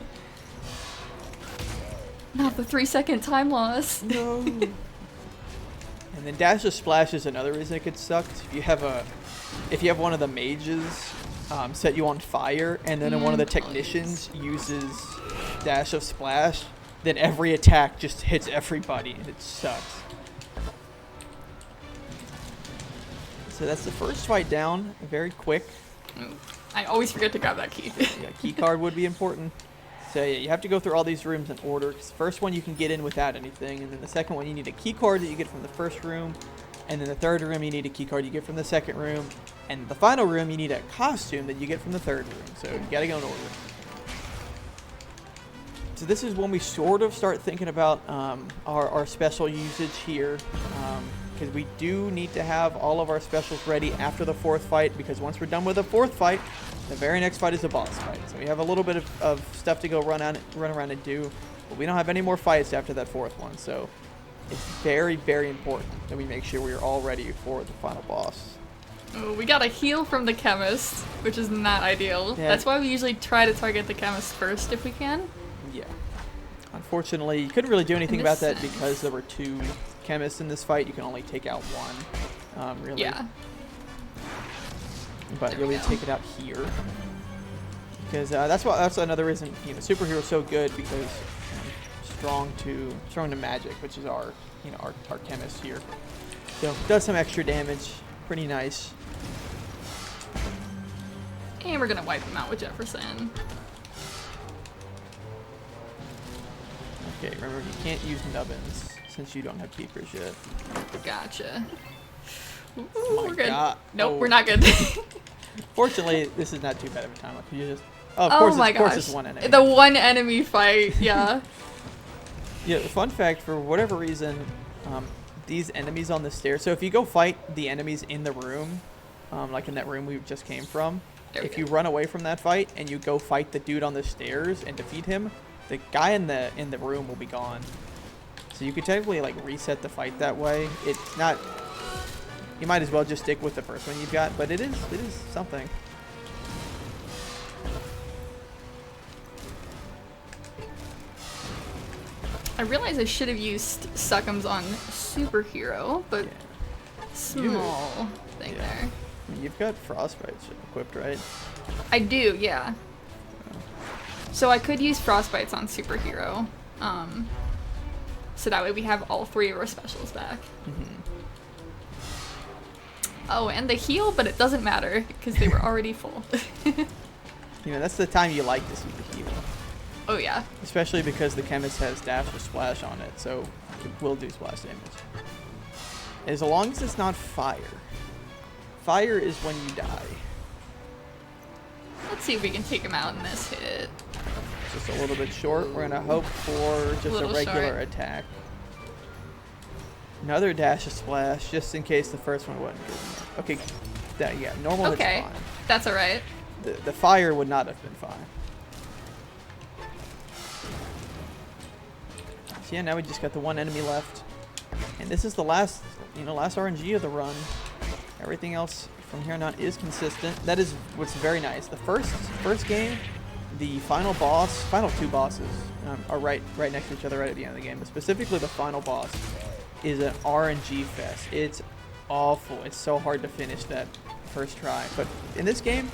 Not the 3-second time loss. No. And then dash or splash is another reason it could suck. If you have one of the mages set you on fire, and then one of the technicians uses dash of splash, then every attack just hits everybody, and it sucks. So that's the first fight down. Very quick. I always forget to grab that key. Yeah, key card would be important. So yeah, you have to go through all these rooms in order. 'Cause the first one you can get in without anything, and then the second one you need a key card that you get from the first room, and then the third room you need a key card you get from the second room, and the final room you need a costume that you get from the third room. So you gotta go in order. So this is when we sort of start thinking about our special usage here. Because we do need to have all of our specials ready after the 4th fight, because once we're done with the 4th fight, the very next fight is a boss fight. So we have a little bit of stuff to go run around and do, but we don't have any more fights after that 4th one. So it's very, very important that we make sure we are all ready for the final boss. Oh, we got a heal from the chemist, which is not ideal. Yeah. That's why we usually try to target the chemist first if we can. Yeah. Unfortunately, you couldn't really do anything about that because there were 2 chemists in this fight. You can only take out 1, really. Yeah. But really take it out here because that's another reason superhero is so good, because strong to magic, which is our chemist here. So does some extra damage, pretty nice. And we're gonna wipe him out with Jefferson. Okay, remember you can't use nubbins since you don't have peepers yet. Gotcha. Ooh, My we're good. God. Nope, Oh. we're not good. Fortunately, this is not too bad of a time. Like, you just of Oh course, my of course gosh. it's one enemy. The one enemy fight, yeah. Yeah, fun fact, for whatever reason, these enemies on the stairs, so if you go fight the enemies in the room, like in that room we just came from, if you run away from that fight and you go fight the dude on the stairs and defeat him, the guy in the room will be gone. So you could technically like reset the fight that way. It's not, you might as well just stick with the first one you've got, but it is something. I realize I should have used Suckums on Superhero, but Yeah. small thing Yeah. there. I mean, you've got frostbite equipped, right? I do, yeah. So I could use Frostbites on Superhero. So that way we have all 3 of our specials back. Oh, and the heal, but it doesn't matter because they were already full. You know, that's the time you like to see the heal. Oh yeah. Especially because the chemist has dash or splash on it, so it will do splash damage. As long as it's not fire. Fire is when you die. Let's see if we can take him out in this hit. Just a little bit short. We're gonna hope for just a Little regular short. attack. Another dash or splash, just in case the first one wasn't good enough. Okay, yeah, normal Okay, hit's fine. that's alright. The fire would not have been fine. So yeah, now we just got the one enemy left. And this is the last RNG of the run. Everything else from here on out is consistent. That is what's very nice. The first game, the final 2 bosses are right next to each other right at the end of the game. But specifically the final boss is an RNG fest. It's awful. It's so hard to finish that first try. But in this game,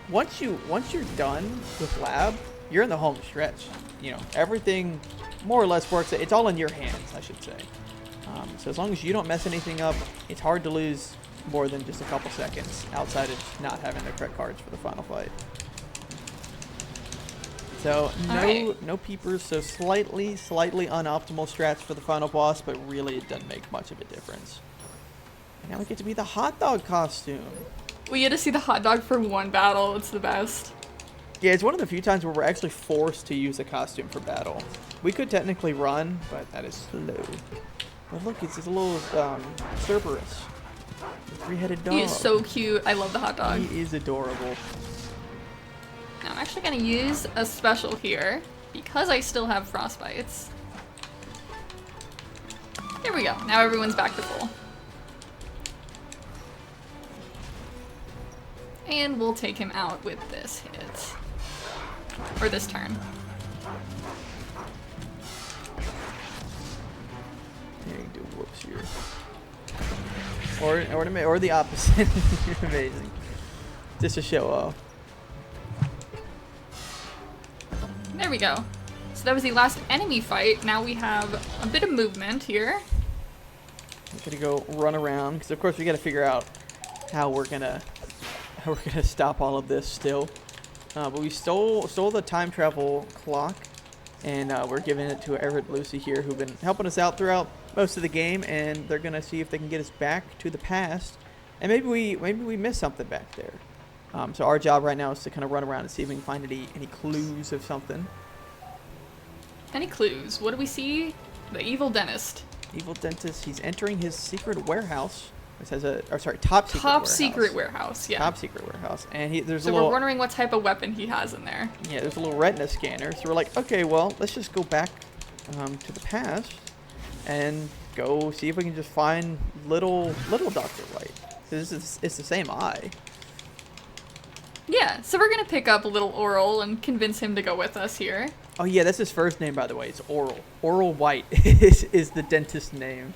once you're done with lab, you're in the home stretch. You know, everything more or less works. It's all in your hands, I should say. So as long as you don't mess anything up, it's hard to lose more than just a couple seconds outside of not having the correct cards for the final fight. So no peepers, so slightly unoptimal strats for the final boss, but really it doesn't make much of a difference. And now we get to be the hot dog costume. We get to see the hot dog for one battle. It's the best. Yeah, it's one of the few times where we're actually forced to use a costume for battle. We could technically run, but that is slow. But look, it's a little Cerberus. Three-headed dog. He is so cute. I love the hot dog. He is adorable. Now I'm actually going to use a special here because I still have frostbites. There we go. Now everyone's back to full. And we'll take him out with this hit. Or this turn. Yeah, you can do whoops here. Or the opposite. Amazing. Just to show off. There we go. So that was the last enemy fight. Now we have a bit of movement here. We're gonna go run around because of course we got to figure out how we're gonna stop all of this still. But we stole the time travel clock, and we're giving it to Everett and Lucy here, who've been helping us out throughout most of the game, and they're gonna see if they can get us back to the past, and maybe we missed something back there. So our job right now is to kind of run around and see if we can find any clues of something. Any clues? What do we see? The evil dentist. Evil dentist. He's entering his secret warehouse. It says top secret warehouse. Top secret warehouse. Yeah. Top secret warehouse, and there's so a little. we're wondering what type of weapon he has in there. Yeah, there's a little retina scanner. So we're like, okay, well, let's just go back to the past and go see if we can just find little Dr. White. It's the same eye. Yeah, so we're gonna pick up little Oral and convince him to go with us here. Oh yeah, that's his first name, by the way. It's Oral. Oral White is the dentist's name.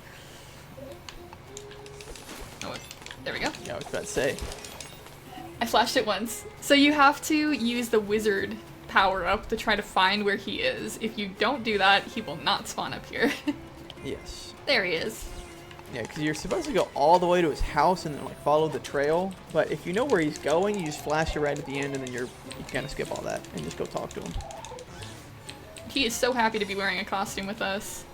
Oh, there we go. Yeah, I was about to say. I flashed it once. So you have to use the wizard power-up to try to find where he is. If you don't do that, he will not spawn up here. Yes. There he is. Yeah, because you're supposed to go all the way to his house and then like follow the trail. But if you know where he's going, you just flash it right at the end, and then you kind of skip all that and just go talk to him. He is so happy to be wearing a costume with us.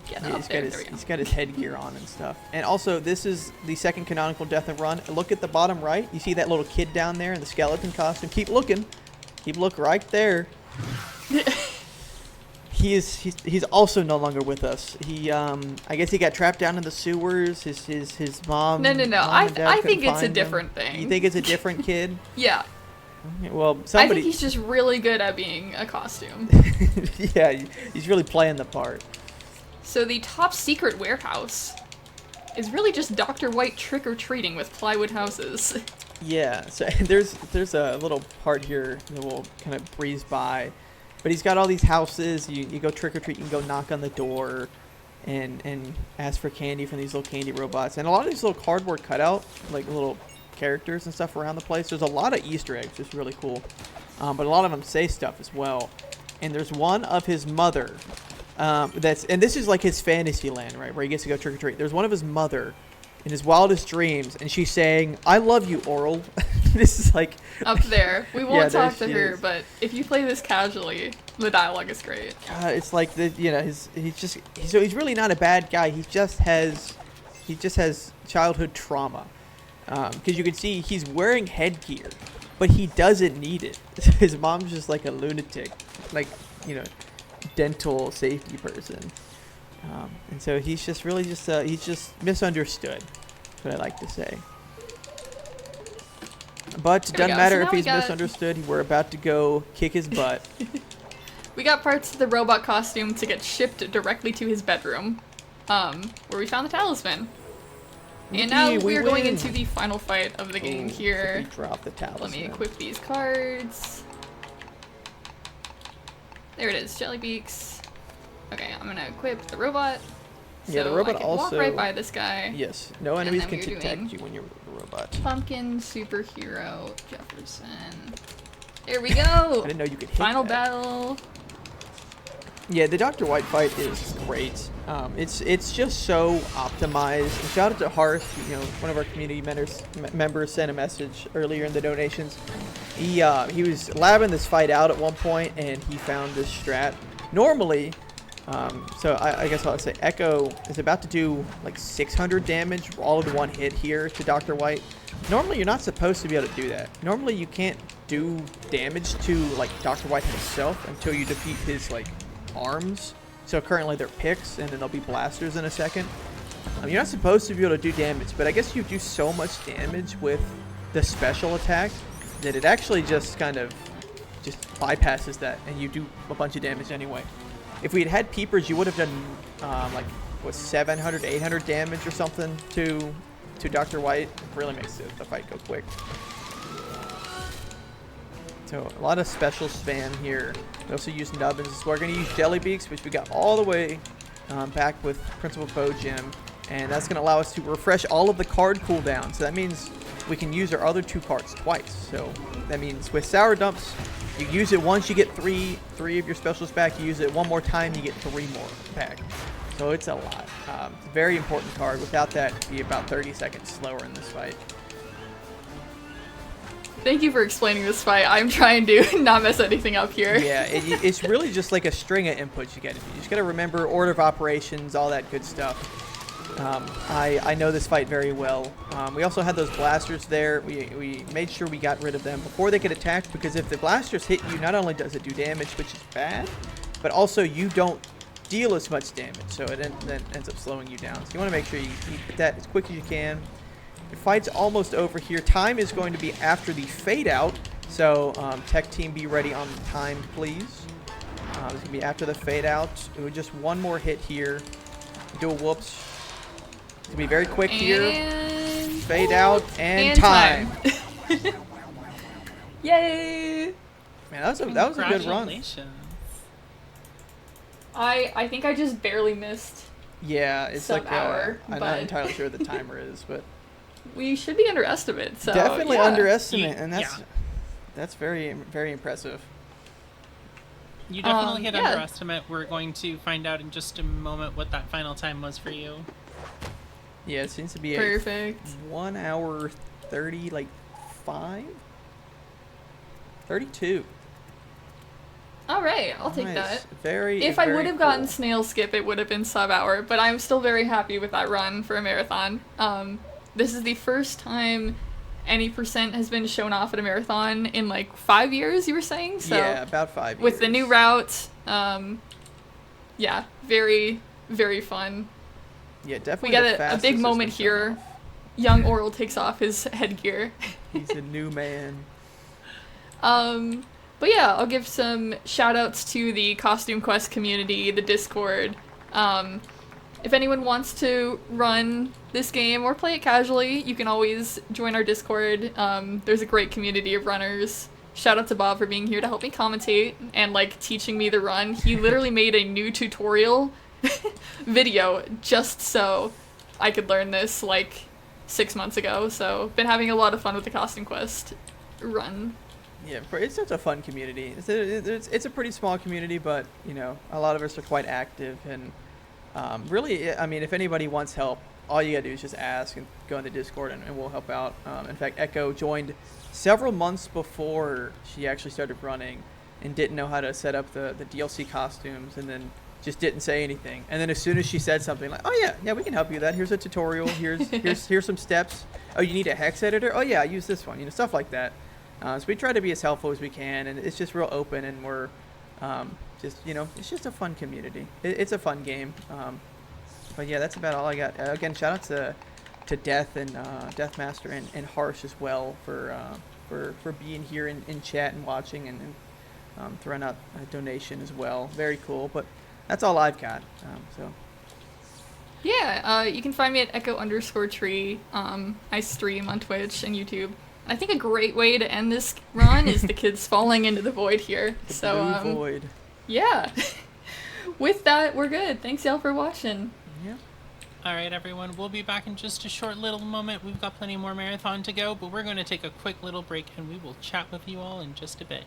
Get Yeah, up there. There we go. he's got his headgear on and stuff. And also, this is the second canonical Death and Run. Look at the bottom right. You see that little kid down there in the skeleton costume? Keep looking. Keep look right there. He's also no longer with us. He I guess he got trapped down in the sewers. His mom. No. mom and dad I couldn't think it's a find him. different thing. You think it's a different kid? Yeah. Okay, well, I somebody. think he's just really good at being a costume. Yeah, he's really playing the part. So the top secret warehouse is really just Dr. White trick-or-treating with plywood houses. Yeah, so there's a little part here that we'll kind of breeze by, but he's got all these houses. You go trick or treat, you can go knock on the door, and ask for candy from these little candy robots, and a lot of these little cardboard cutout like little characters and stuff around the place. There's a lot of Easter eggs, it's really cool, but a lot of them say stuff as well. And there's one of his mother, and this is like his fantasy land, right, where he gets to go trick or treat. There's one of his mother in his wildest dreams, and she's saying, "I love you, Oral." This is like Up there. We won't Yeah, there talk to she her, is. but if you play this casually, the dialogue is great. it's like he's really not a bad guy. He just has childhood trauma, because you can see he's wearing headgear, but he doesn't need it. His mom's just like a lunatic, like, dental safety person, and so he's just really he's just misunderstood. That's what I like to say. But it There we doesn't go. matter So if now we he's got- misunderstood. We're about to go kick his butt. We got parts of the robot costume to get shipped directly to his bedroom, where we found the talisman. And now Yippee, we are going win. into the final fight of the game here. We drop the talisman. Let me equip these cards. There it is, Jelly Beaks. Okay, I'm gonna equip the robot. Yeah, the so robot I can walk also- right by this guy. Yes, no enemies then can we are detect doing- you when you're the robot. Pumpkin superhero Jefferson. There we go. I didn't know you could hit Final that. battle. Yeah, the Dr. White fight is great. It's just so optimized. And shout out to Hearth, one of our community members sent a message earlier in the donations. He was labbing this fight out at one point, and he found this strat. Normally, So I guess I'll say Echo is about to do like 600 damage all in one hit here to Dr. White. Normally you're not supposed to be able to do that. Normally you can't do damage to like Dr. White himself until you defeat his like arms. So currently they're picks and then they'll be blasters in a second. You're not supposed to be able to do damage, but I guess you do so much damage with the special attack that it actually just kind of just bypasses that and you do a bunch of damage anyway. If we had had peepers, you would have done like what 700, 800 damage or something to Dr. White. It really makes the fight go quick. So a lot of special spam here. We also use nubbins. So we're going to use jelly beaks, which we got all the way back with Principal Bow Gem, and that's going to allow us to refresh all of the card cooldowns. So that means we can use our other 2 cards twice. So that means with Sour Dumps, you use it once, you get three of your specials back. You use it one more time, you get 3 more back. So it's a lot. It's a very important card. Without that, it'd be about 30 seconds slower in this fight. Thank you for explaining this fight. I'm trying to not mess anything up here. Yeah, it's really just like a string of inputs you get. You just got to remember order of operations, all that good stuff. I know this fight very well. We also had those blasters there. We made sure we got rid of them before they could attack, because if the blasters hit you, not only does it do damage, which is bad, but also you don't deal as much damage, so it then ends up slowing you down. So you want to make sure you hit that as quick as you can. The fight's almost over here. Time is going to be after the fade out, so tech team be ready on time, please. It's going to be after the fade out. It was just one more hit here. Do a whoops. It's going to be very quick here. Fade out and time. Yay! Man, that was a good run. Congratulations. I think I just barely missed. Yeah, it's like Sub-hour, I'm not entirely sure what the timer is, but we should be underestimate. So definitely yeah. underestimate, and Yeah. that's very very impressive. You definitely hit yeah. underestimate. We're going to find out in just a moment what that final time was for you. Yeah, it seems to be Perfect. 1 hour 30, like 32. All right, I'll take Nice. that. If I would have gotten snail skip, it would have been sub-hour, but I'm still very happy with that run for a marathon. This is the first time any percent has been shown off at a marathon in like 5 years, you were saying? So yeah, about 5 years. with the new route, yeah, very, very fun. Yeah, definitely. We got the a fastest big it's moment been shown here. off. Young Oral takes off his headgear. He's a new man. But yeah, I'll give some shout outs to the Costume Quest community, the Discord. If anyone wants to run this game or play it casually, you can always join our Discord. There's a great community of runners. Shout out to Bob for being here to help me commentate and like teaching me the run. He literally made a new tutorial video just so I could learn this like 6 months ago. So been having a lot of fun with the Costume Quest run. Yeah, it's such a fun community. It's a pretty small community, but you know, a lot of us are quite active, and really, I mean, if anybody wants help, all you gotta do is just ask and go in the Discord, and we'll help out. In fact, Echo joined several months before she actually started running, and didn't know how to set up the DLC costumes, and then just didn't say anything. And then as soon as she said something like, "Oh yeah, we can help you with that. Here's a tutorial. Here's some steps. Oh, you need a hex editor? Oh yeah, I use this one. You know, stuff like that." So we try to be as helpful as we can, and it's just real open, and we're just, you know, it's just a fun community. It's a fun game. But yeah, that's about all I got. Again, shout out to Death and Deathmaster and Harsh as well for being here in chat and watching, and throwing out a donation as well. Very cool. But that's all I've got. So. Yeah, you can find me at echo_tree. I stream on Twitch and YouTube. I think a great way to end this run is the kids falling into the void here. The blue void. Yeah. With that, we're good. Thanks y'all for watching. Yeah. All right, everyone. We'll be back in just a short little moment. We've got plenty more marathon to go, but we're going to take a quick little break, and we will chat with you all in just a bit.